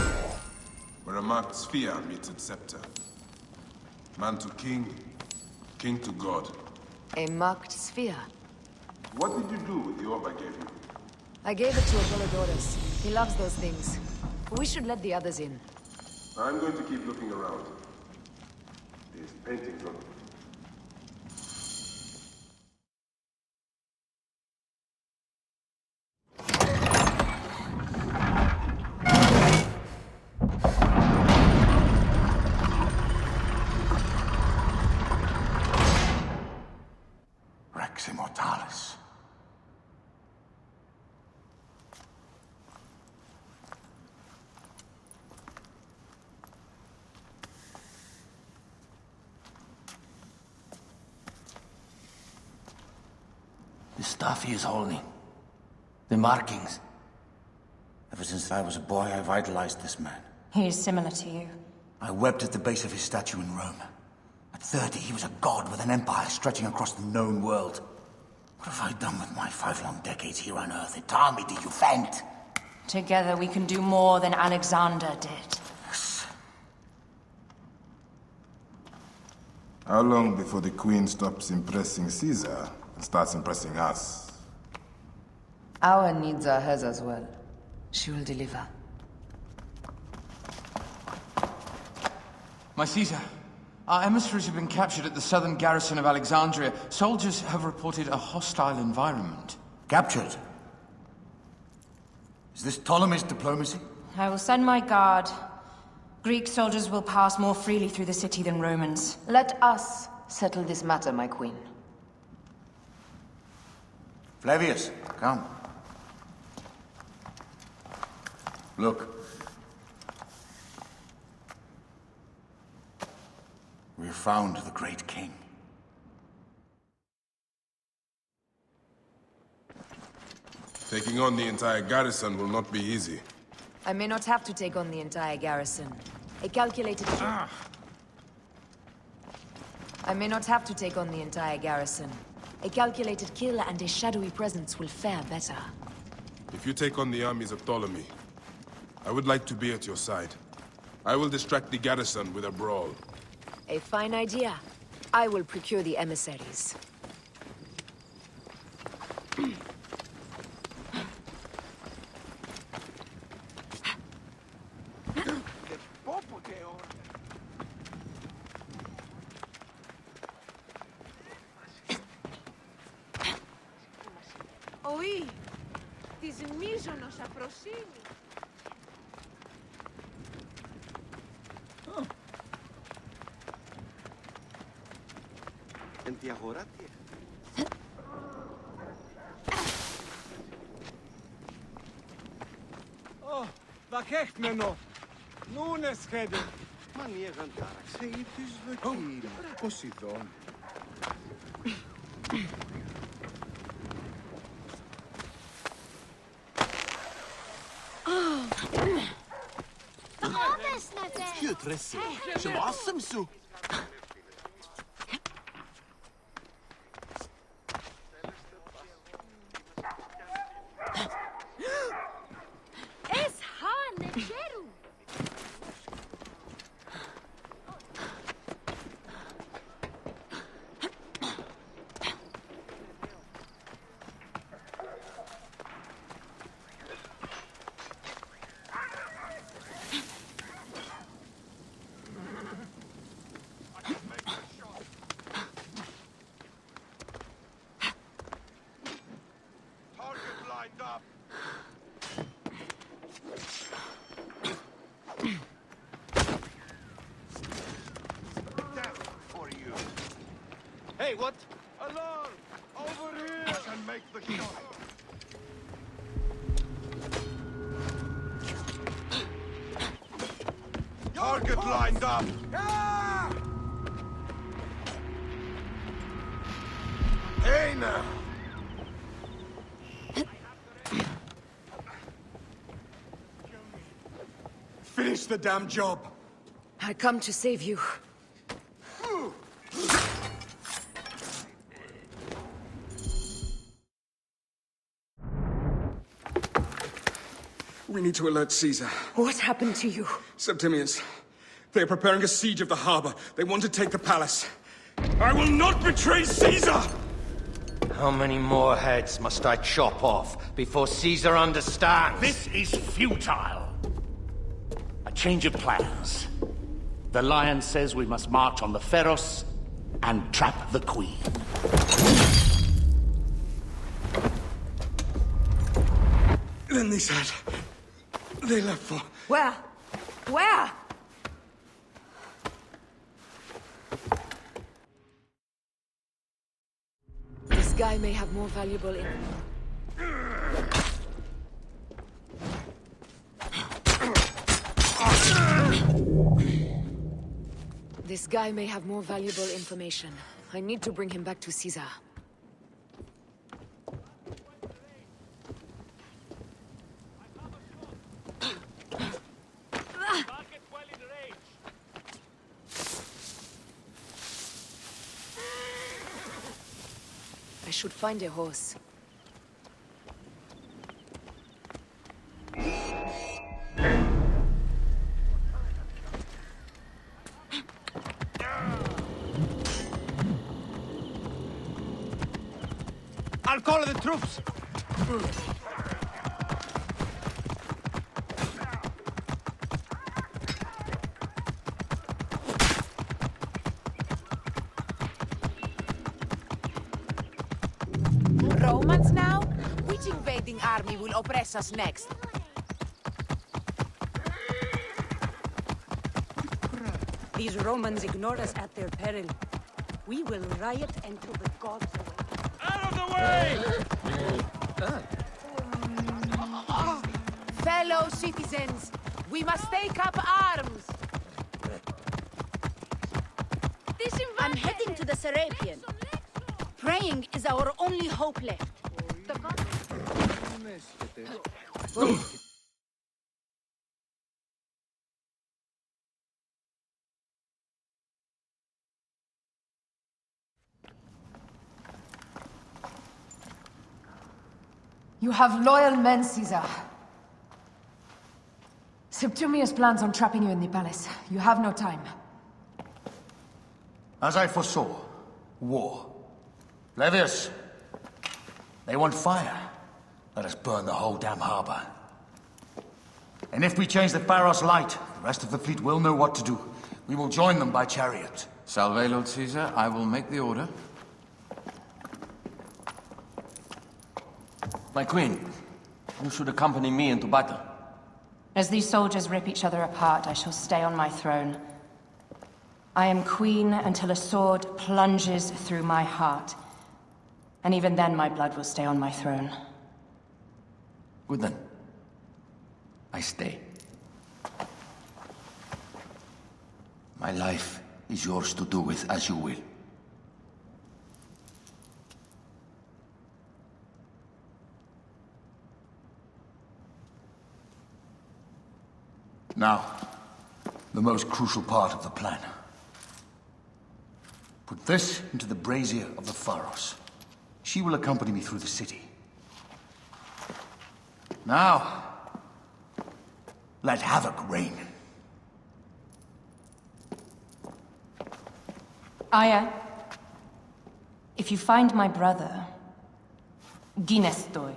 where a marked sphere meets its scepter. Man to king, king to god. A marked sphere? What did you do with the orb I gave you? I gave it to Apollodorus. He loves those things. We should let the others in. I'm going to keep looking around. These paintings on Rex Immortalis. The stuff he is holding. The markings. Ever since I was a boy, I've idolized this man. He is similar to you. I wept at the base of his statue in Rome. At 30, he was a god with an empire stretching across the known world. What have I done with my 5 long decades here on Earth? It tell me, did you faint? Together we can do more than Alexander did. How long before the Queen stops impressing Caesar and starts impressing us? Our needs are hers as well. She will deliver. My Caesar, our emissaries have been captured at the southern garrison of Alexandria. Soldiers have reported a hostile environment. Captured? Is this Ptolemy's diplomacy? I will send my guard. Greek soldiers will pass more freely through the city than Romans. Let us settle this matter, my queen. Flavius, come. Look. We have found the great king. Taking on the entire garrison will not be easy. I may not have to take on the entire garrison. A calculated kill. I may not have to take on the entire garrison. A calculated kill and a shadowy presence will fare better. If you take on the armies of Ptolemy, I would like to be at your side. I will distract the garrison with a brawl. A fine idea. I will procure the emissaries. Οή, της μίζωνος αφροσύνη. Εν τη αγορά τι Δαχέχμενο. Νούνε σχέδε. Μα νιέγαν τάραξε ή της δοκίλα. Ποσειδών. Dieu dressé, je m'assume sous. Hey, what? Alarm! Over here! I can make the shot. Target lined up! Hey now! Finish the damn job. I come to save you. We need to alert Caesar. What happened to you? Septimians. They are preparing a siege of the harbor. They want to take the palace. I will not betray Caesar! How many more heads must I chop off before Caesar understands? This is futile. A change of plans. The Lion says we must march on the ⁴ and trap the Queen. Then they said... They left for... Where? Where? This guy may have more valuable This guy may have more valuable information. I need to bring him back to Caesar. I should find a horse. I'll call the troops. Romans now? Which invading army will oppress us next? These Romans ignore us at their peril. We will riot until the gods awake. Out of the way! Fellow citizens, we must take up arms. I'm heading to the Serapian. Praying is our only hope left. You have loyal men, Caesar. Septimius plans on trapping you in the palace. You have no time. As I foresaw, war. Levius, they want fire. Let us burn the whole damn harbor. And if we change the Pharos light, the rest of the fleet will know what to do. We will join them by chariot. Salve, Lord Caesar. I will make the order. My queen, you should accompany me into battle. As these soldiers rip each other apart, I shall stay on my throne. I am queen until a sword plunges through my heart. And even then my blood will stay on my throne. Good then. I stay. My life is yours to do with as you will. Now, the most crucial part of the plan. Put this into the brazier of the Pharos. She will accompany me through the city. Now, let havoc reign. Aya, if you find my brother, Ginestoi.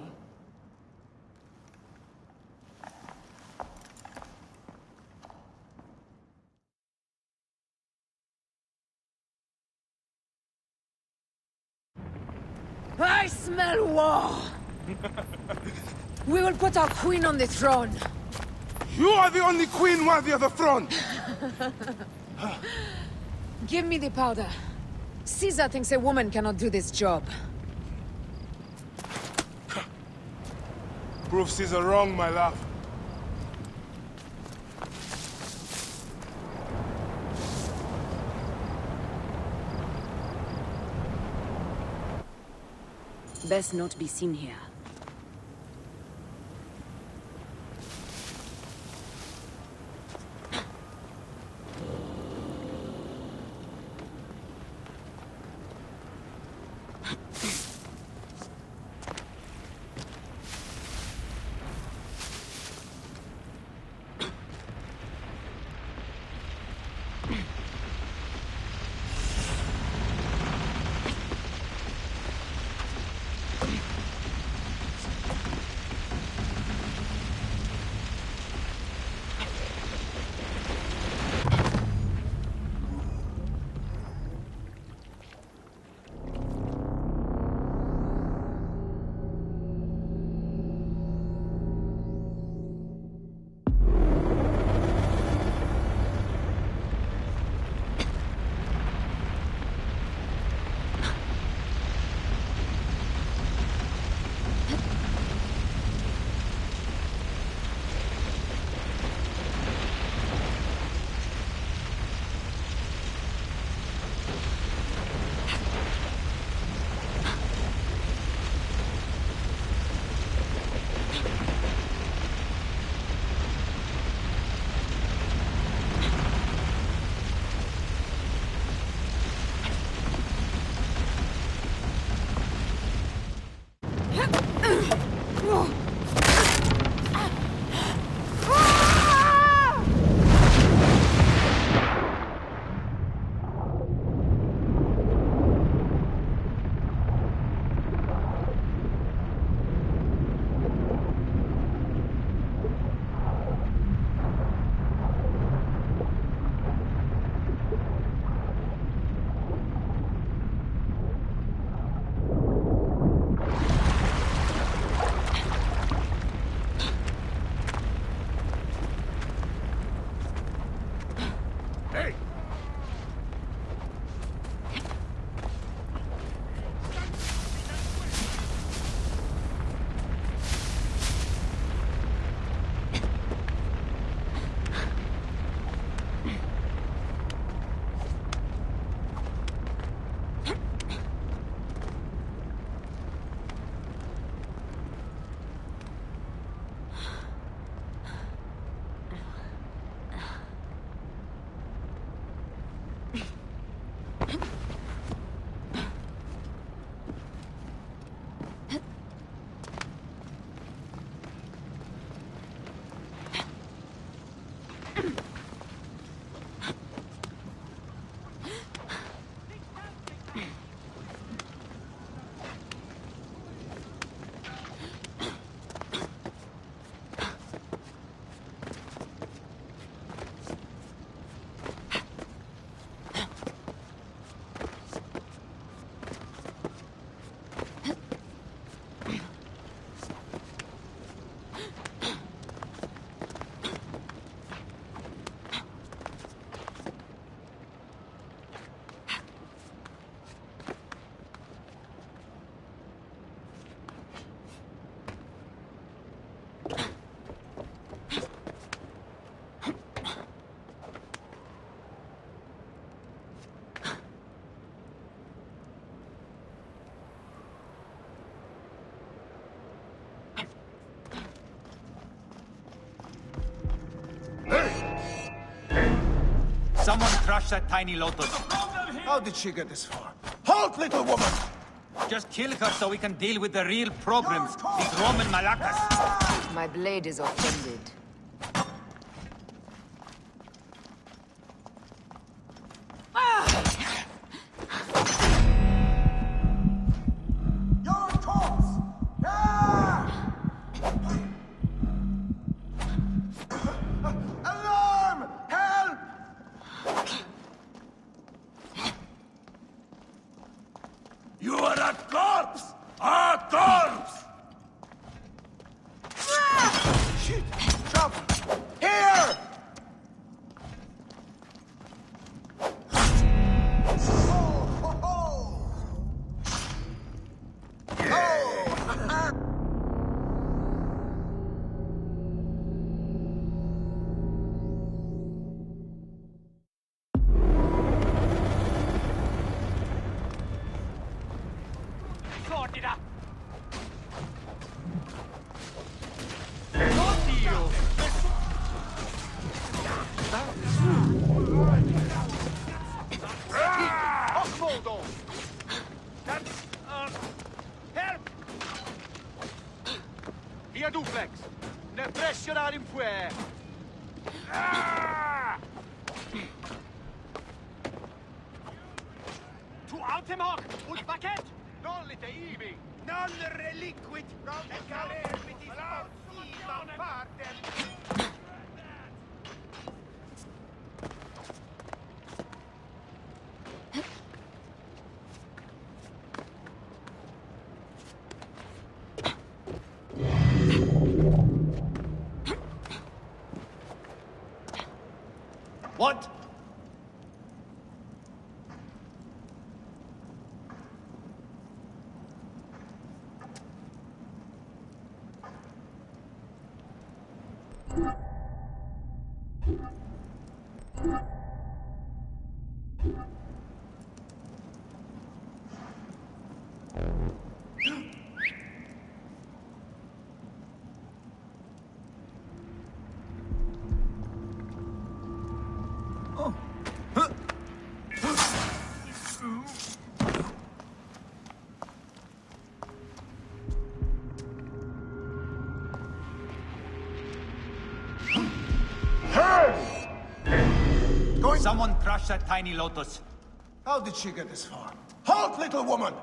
I smell war! We will put our queen on the throne. You are the only queen worthy of the throne! Give me the powder. Caesar thinks a woman cannot do this job. Prove Caesar wrong, my love. Best not be seen here. Someone crush that tiny lotus. How did she get this far? Halt, little woman! Just kill her so we can deal with the real problems. These Roman malacas. My blade is offended. Your corpse! Alarm! Help! You are a corpse! A corpse! Shit! Trouble! Here! Sortida! Osvaldo! That's, help! Via duplex! Ne pressionare in fuori! To Altemach und Paket! Non lite ivi! Non reliquit! Non calermiti! Non partem! What? Someone crush that tiny lotus. How did she get this far? Halt, little woman!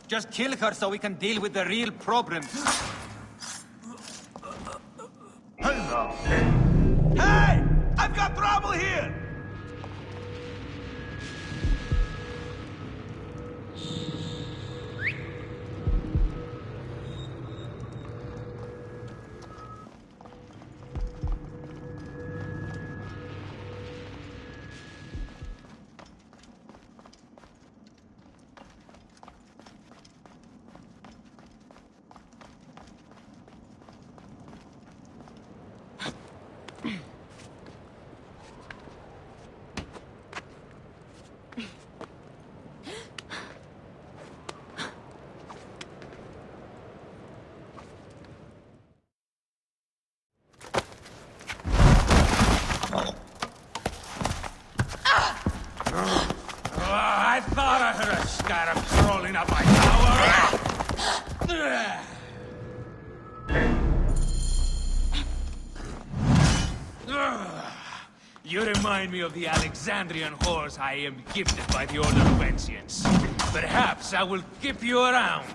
Just kill her so we can deal with the real problems. Hey! I've got trouble here! I thought I heard a scarab crawling up my tower. You remind me of the Alexandrian horse I am gifted by the Order of Ancients. Perhaps I will keep you around.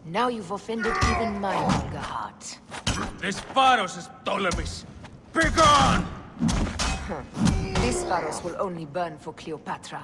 Now you've offended even my vulgar heart. This Pharos is Ptolemy's. Begone! This Pharos will only burn for Cleopatra.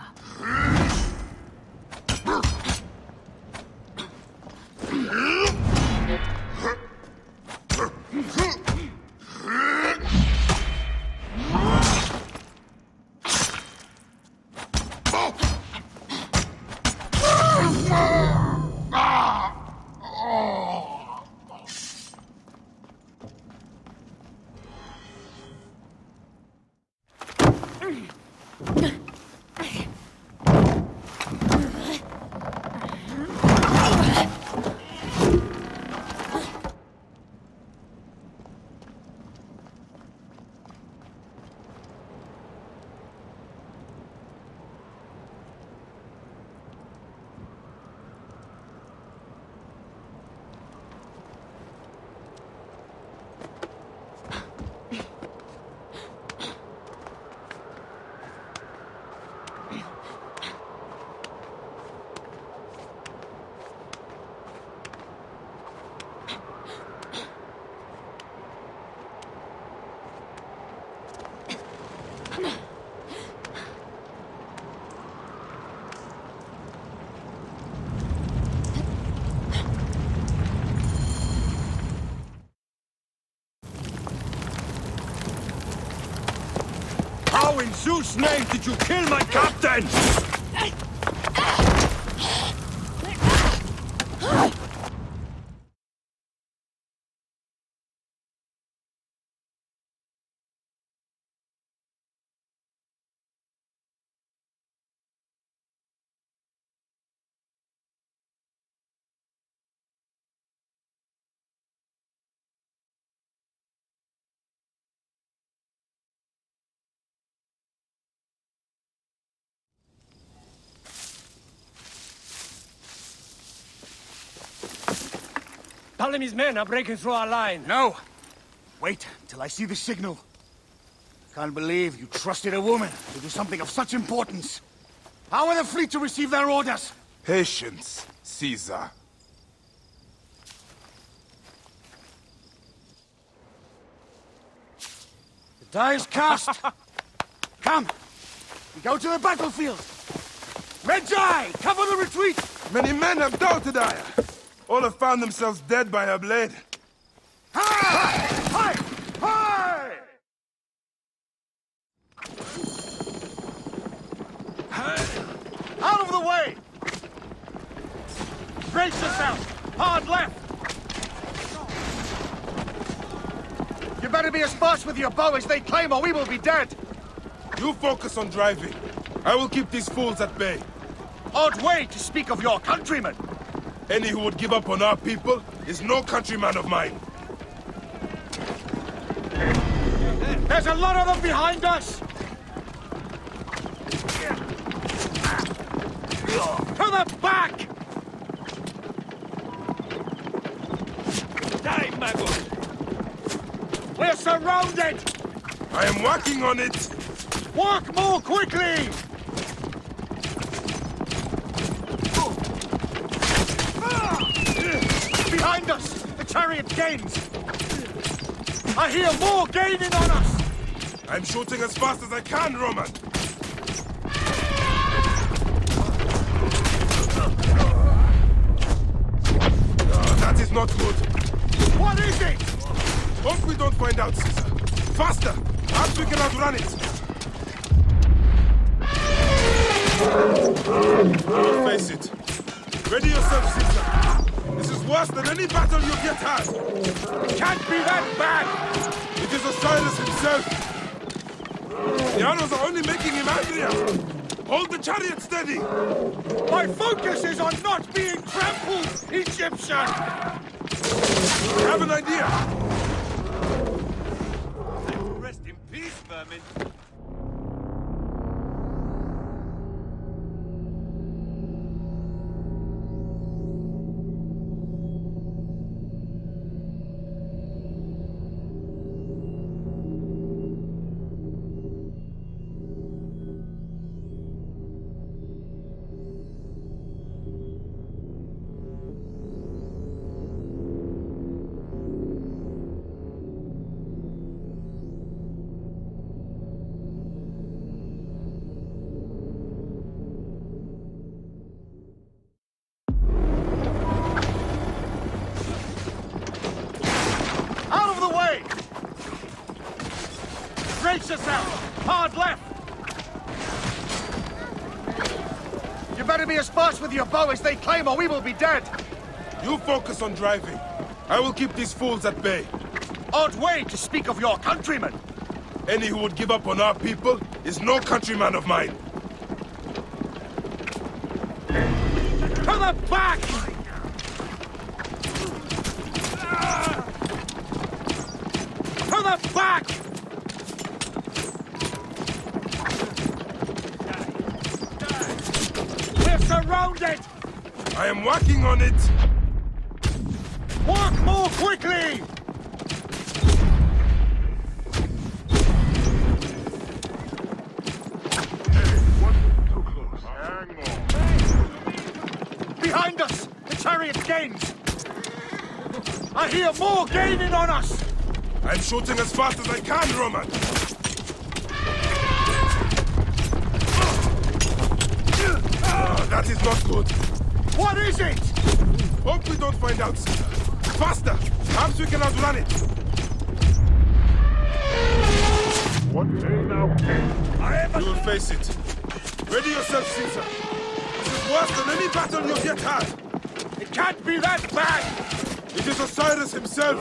How in Zeus' name did you kill my captain? Ptolemy's men are breaking through our line. No! Wait till I see the signal. Can't believe you trusted a woman to do something of such importance. How are the fleet to receive their orders? Patience, Caesar. The die is cast. Come, we go to the battlefield. Magi, cover the retreat! Many men have doubted Aya. All have found themselves dead by her blade. Hi! Hi! Hi! Out of the way! Brace yourself! Hard left! You better be as fast with your bow as they claim or we will be dead! You focus on driving. I will keep these fools at bay. Odd way to speak of your countrymen! Any who would give up on our people is no countryman of mine. There's a lot of them behind us! To the back! Time, Mago! We're surrounded! I am working on it! Work more quickly! Behind us! The chariot gains! I hear more gaining on us! I'm shooting as fast as I can, Roman! That is not good! What is it? Hope we don't find out, Caesar. Faster! Perhaps we can outrun it! Face it. Ready yourself, Caesar. This is worse than any battle you've yet had. Can't be that bad! It is Osiris himself. The arrows are only making him angrier. Hold the chariot steady. My focus is on not being trampled, Egyptian! I have an idea. Rest in peace, vermin. Brace yourself! Hard left! You better be as fast with your bow as they claim or we will be dead! You focus on driving. I will keep these fools at bay. Odd way to speak of your countrymen! Any who would give up on our people is no countryman of mine. To the back! To the back! We're surrounded! I am working on it! Work more quickly! Behind us! The chariot gains! I hear more gaining on us! I'm shooting as fast as I can, Roman! That is not good. What is it? Hope we don't find out, Caesar. Faster! Perhaps we can outrun it. You will face it. Ready yourself, Caesar. This is worse than any battle you've yet had. It can't be that bad! It is Osiris himself.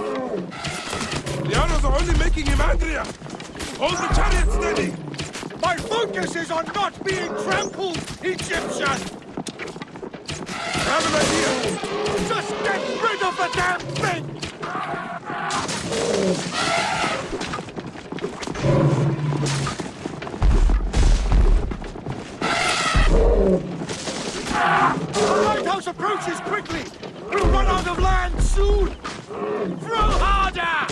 The arrows are only making him angrier. Hold the chariot steady. My focus is on not being trampled, Egyptian! I have an idea. Just get rid of the damn thing! The lighthouse approaches quickly! We'll run out of land soon! Throw harder!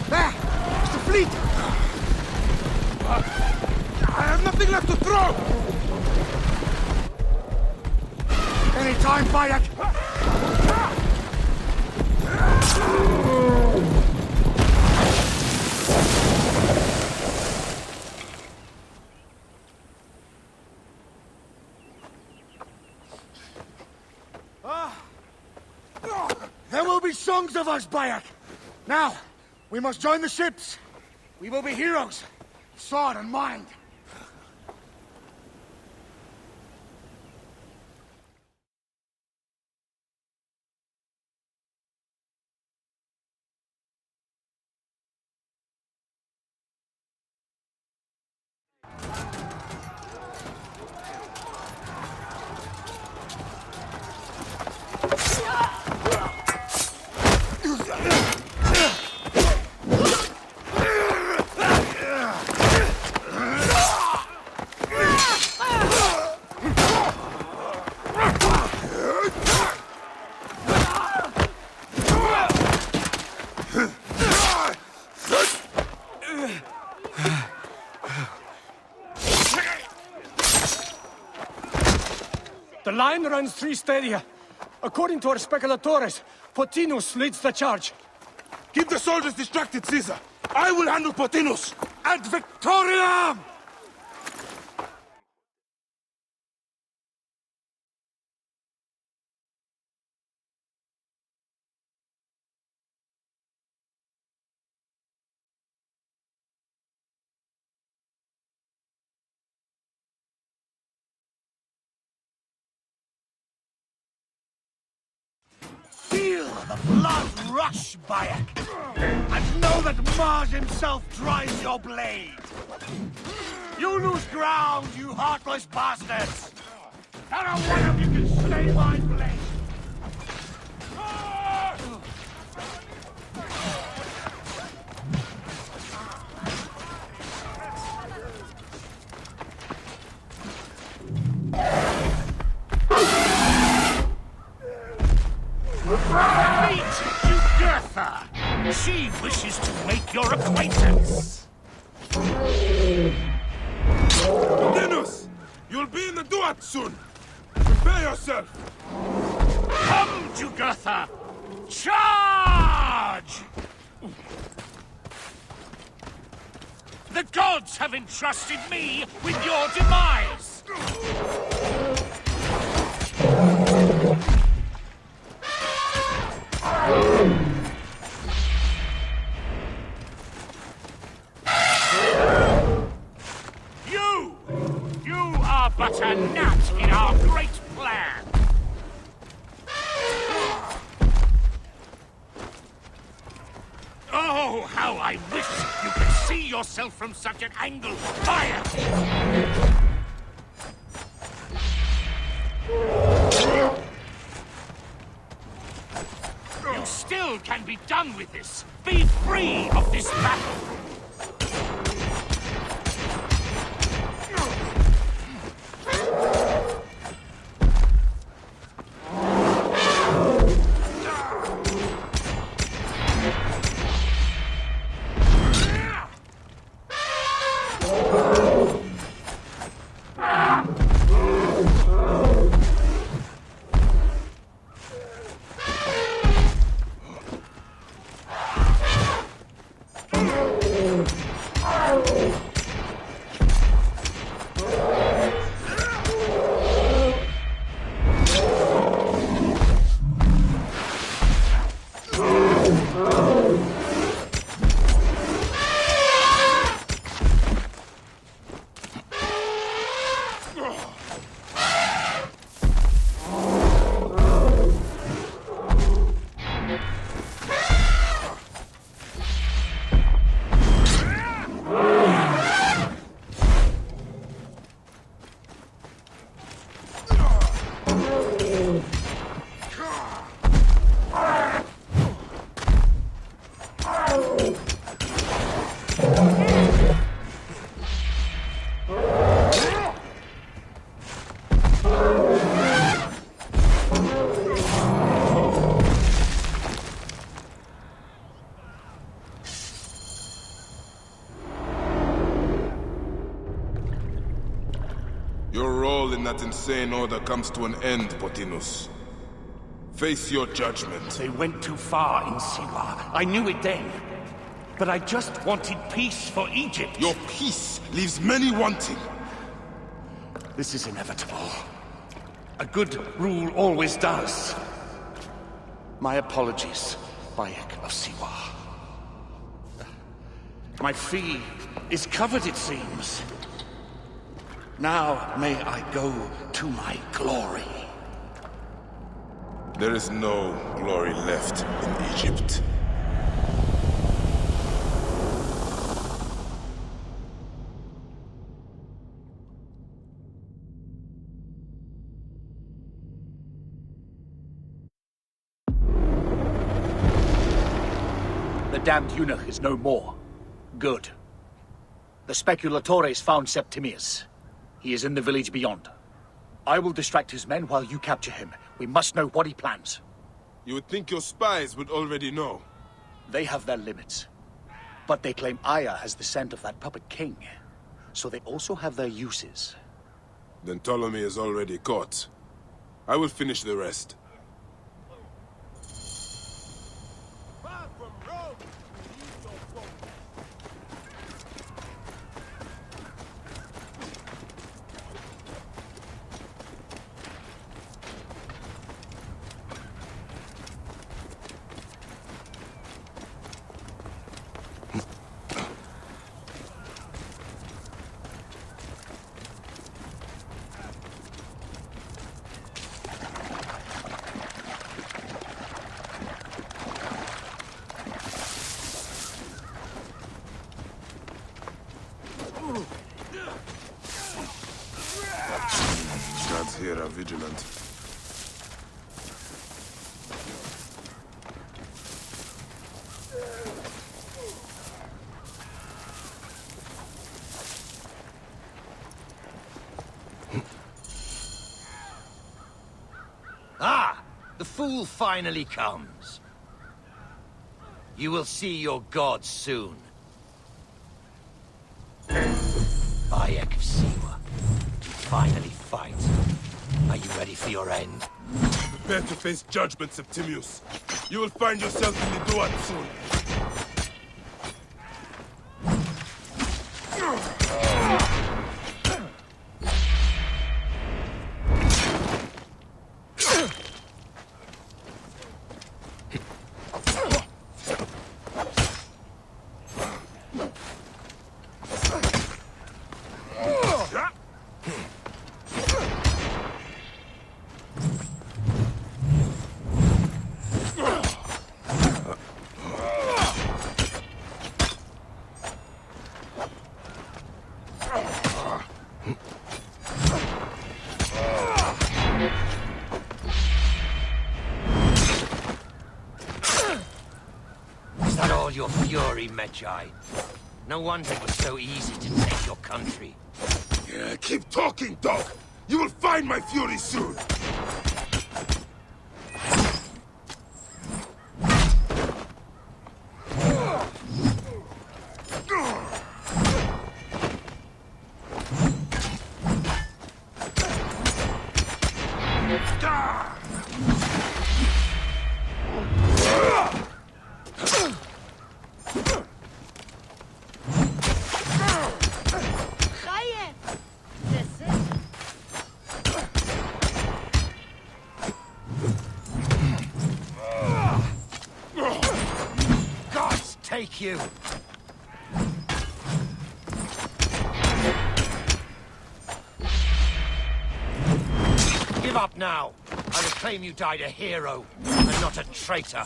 There! It's the fleet! I have nothing left to throw! Any time, Bayek! There will be songs of us, Bayek! Now, we must join the ships. We will be heroes, sword and mind. The line runs 3 stadia. According to our speculatores, Pothinus leads the charge. Keep the soldiers distracted, Caesar. I will handle Pothinus. Ad Victoriam! Feel the blood rush, Bayek! And know that Mars himself drives your blade! You lose ground, you heartless bastards! Not a one of you can stay my blade! Meet Jugurtha! She wishes to make your acquaintance! Pothinus! You'll be in the Duat soon! Prepare yourself! Come, Jugurtha! Charge! The gods have entrusted me with your demise! You are but a gnat in our great plan! Oh, how I wish you could see yourself from such an angle! Fire! You still can be done with this! Be free of this battle! Oh! Your role in that insane order comes to an end, Pothinus. Face your judgment. They went too far in Siwa. I knew it then. But I just wanted peace for Egypt. Your peace leaves many wanting. This is inevitable. A good rule always does. My apologies, Bayek of Siwa. My fee is covered, it seems. Now may I go to my glory. There is no glory left in Egypt. The damned eunuch is no more. Good. The speculatores found Septimius. He is in the village beyond. I will distract his men while you capture him. We must know what he plans. You would think your spies would already know. They have their limits. But they claim Aya has the scent of that puppet king. So they also have their uses. Then Ptolemy is already caught. I will finish the rest. Guards here are vigilant. Ah! The fool finally comes. You will see your gods soon. Bayek of Siwa. Finally fight. Are you ready for your end? Prepare to face judgment, Septimius. You will find yourself in the Duat soon. Your fury, Medjay. No wonder it was so easy to take your country. Yeah, keep talking, dog! You will find my fury soon! Take you. Give up now. I will claim you died a hero, and not a traitor.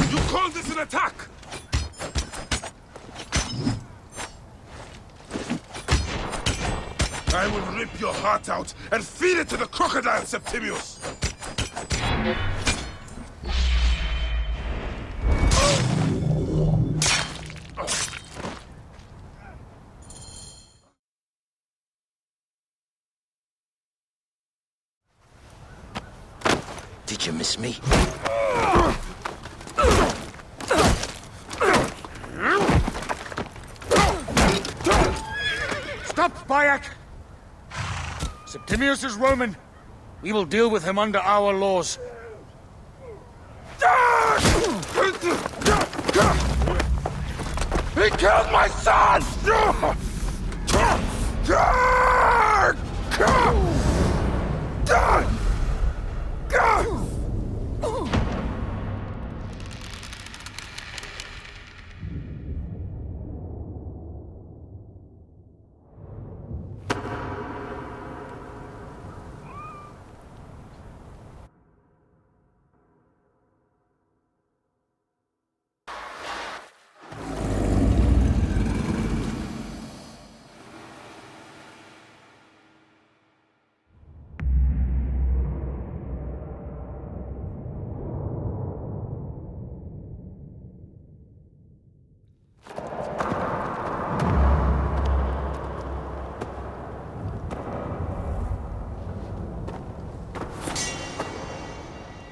You call this an attack? I will rip your heart out and feed it to the crocodile, Septimius! Did you miss me? Bayek! Septimius is Roman. We will deal with him under our laws. He killed my son!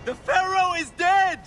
The Pharaoh is dead!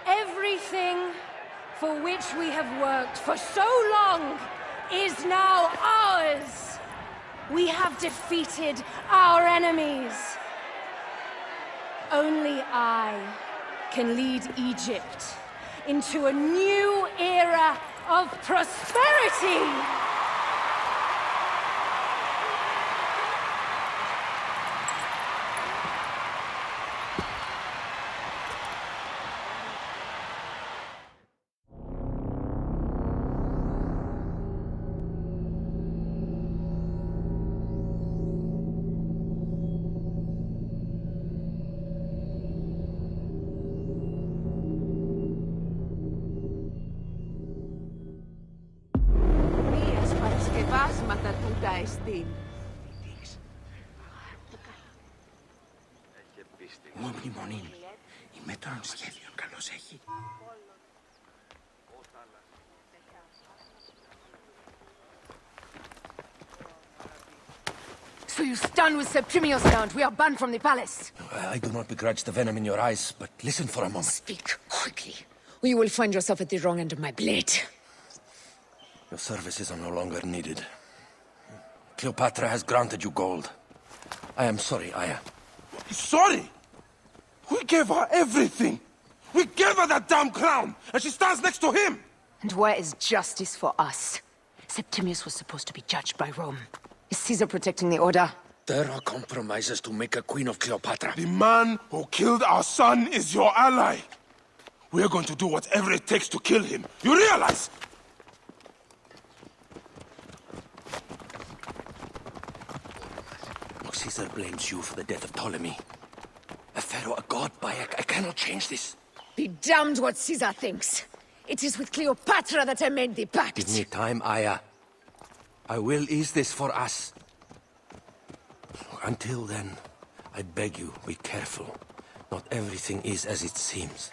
Everything for which we have worked for so long is now ours. We have defeated our enemies. Only I can lead Egypt into a new era of prosperity. Μου μνημονίνει. Η μέτρων σχέδιων καλώς έχει. So you stand with Septimius now and we are banned from the palace. I do not begrudge the venom in your eyes, but listen for a moment. Speak quickly, or you will find yourself at the wrong end of my blade. Your services are no longer needed. Cleopatra has granted you gold. I am sorry, Aya. Sorry? We gave her everything. We gave her that damn crown, and she stands next to him. And where is justice for us? Septimius was supposed to be judged by Rome. Is Caesar protecting the order? There are compromises to make a queen of Cleopatra. The man who killed our son is your ally. We're going to do whatever it takes to kill him. You realize? Caesar blames you for the death of Ptolemy. A pharaoh, a god, Bayek. I cannot change this. Be damned what Caesar thinks. It is with Cleopatra that I made the pact. Give me time, Aya. I will ease this for us. Until then, I beg you, be careful. Not everything is as it seems.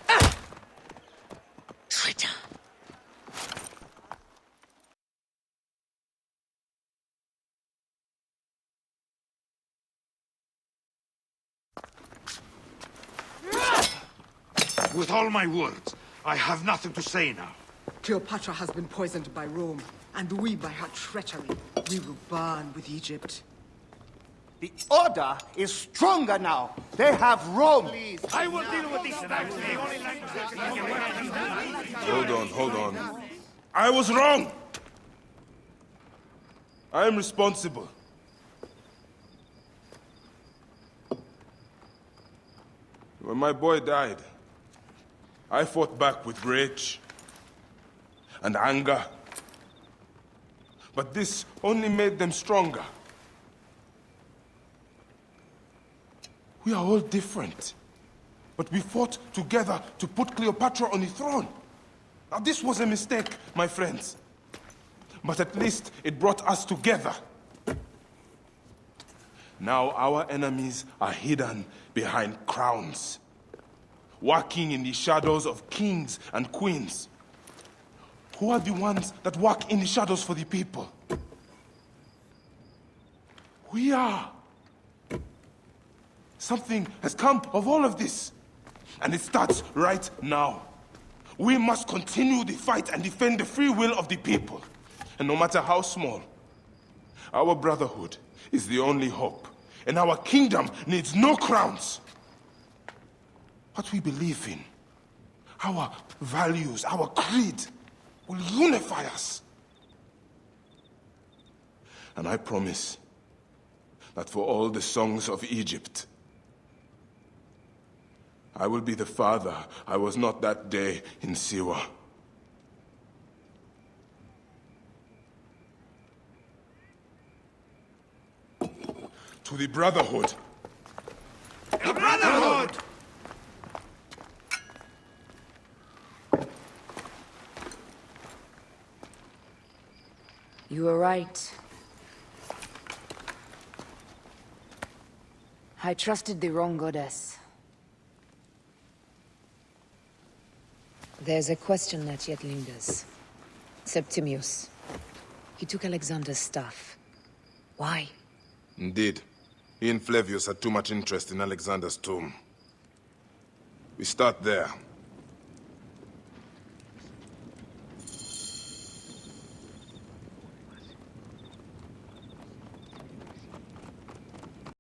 Traitor. With all my words, I have nothing to say now. Cleopatra has been poisoned by Rome, and we by her treachery. We will burn with Egypt. The order is stronger now. They have Rome. I will deal with this. Hold on. I was wrong. I am responsible. When my boy died, I fought back with rage and anger. But this only made them stronger. We are all different. But we fought together to put Cleopatra on the throne. Now this was a mistake, my friends. But at least it brought us together. Now our enemies are hidden behind crowns, working in the shadows of kings and queens. Who are the ones that work in the shadows for the people? We are. Something has come of all of this, and it starts right now. We must continue the fight and defend the free will of the people. And no matter how small, our brotherhood is the only hope, and our kingdom needs no crowns. What we believe in, our values, our creed, will unify us. And I promise that for all the songs of Egypt, I will be the father I was not that day in Siwa. To the Brotherhood. The Brotherhood! You were right. I trusted the wrong goddess. There's a question that yet lingers. Septimius. He took Alexander's staff. Why? Indeed. He and Flavius had too much interest in Alexander's tomb. We start there.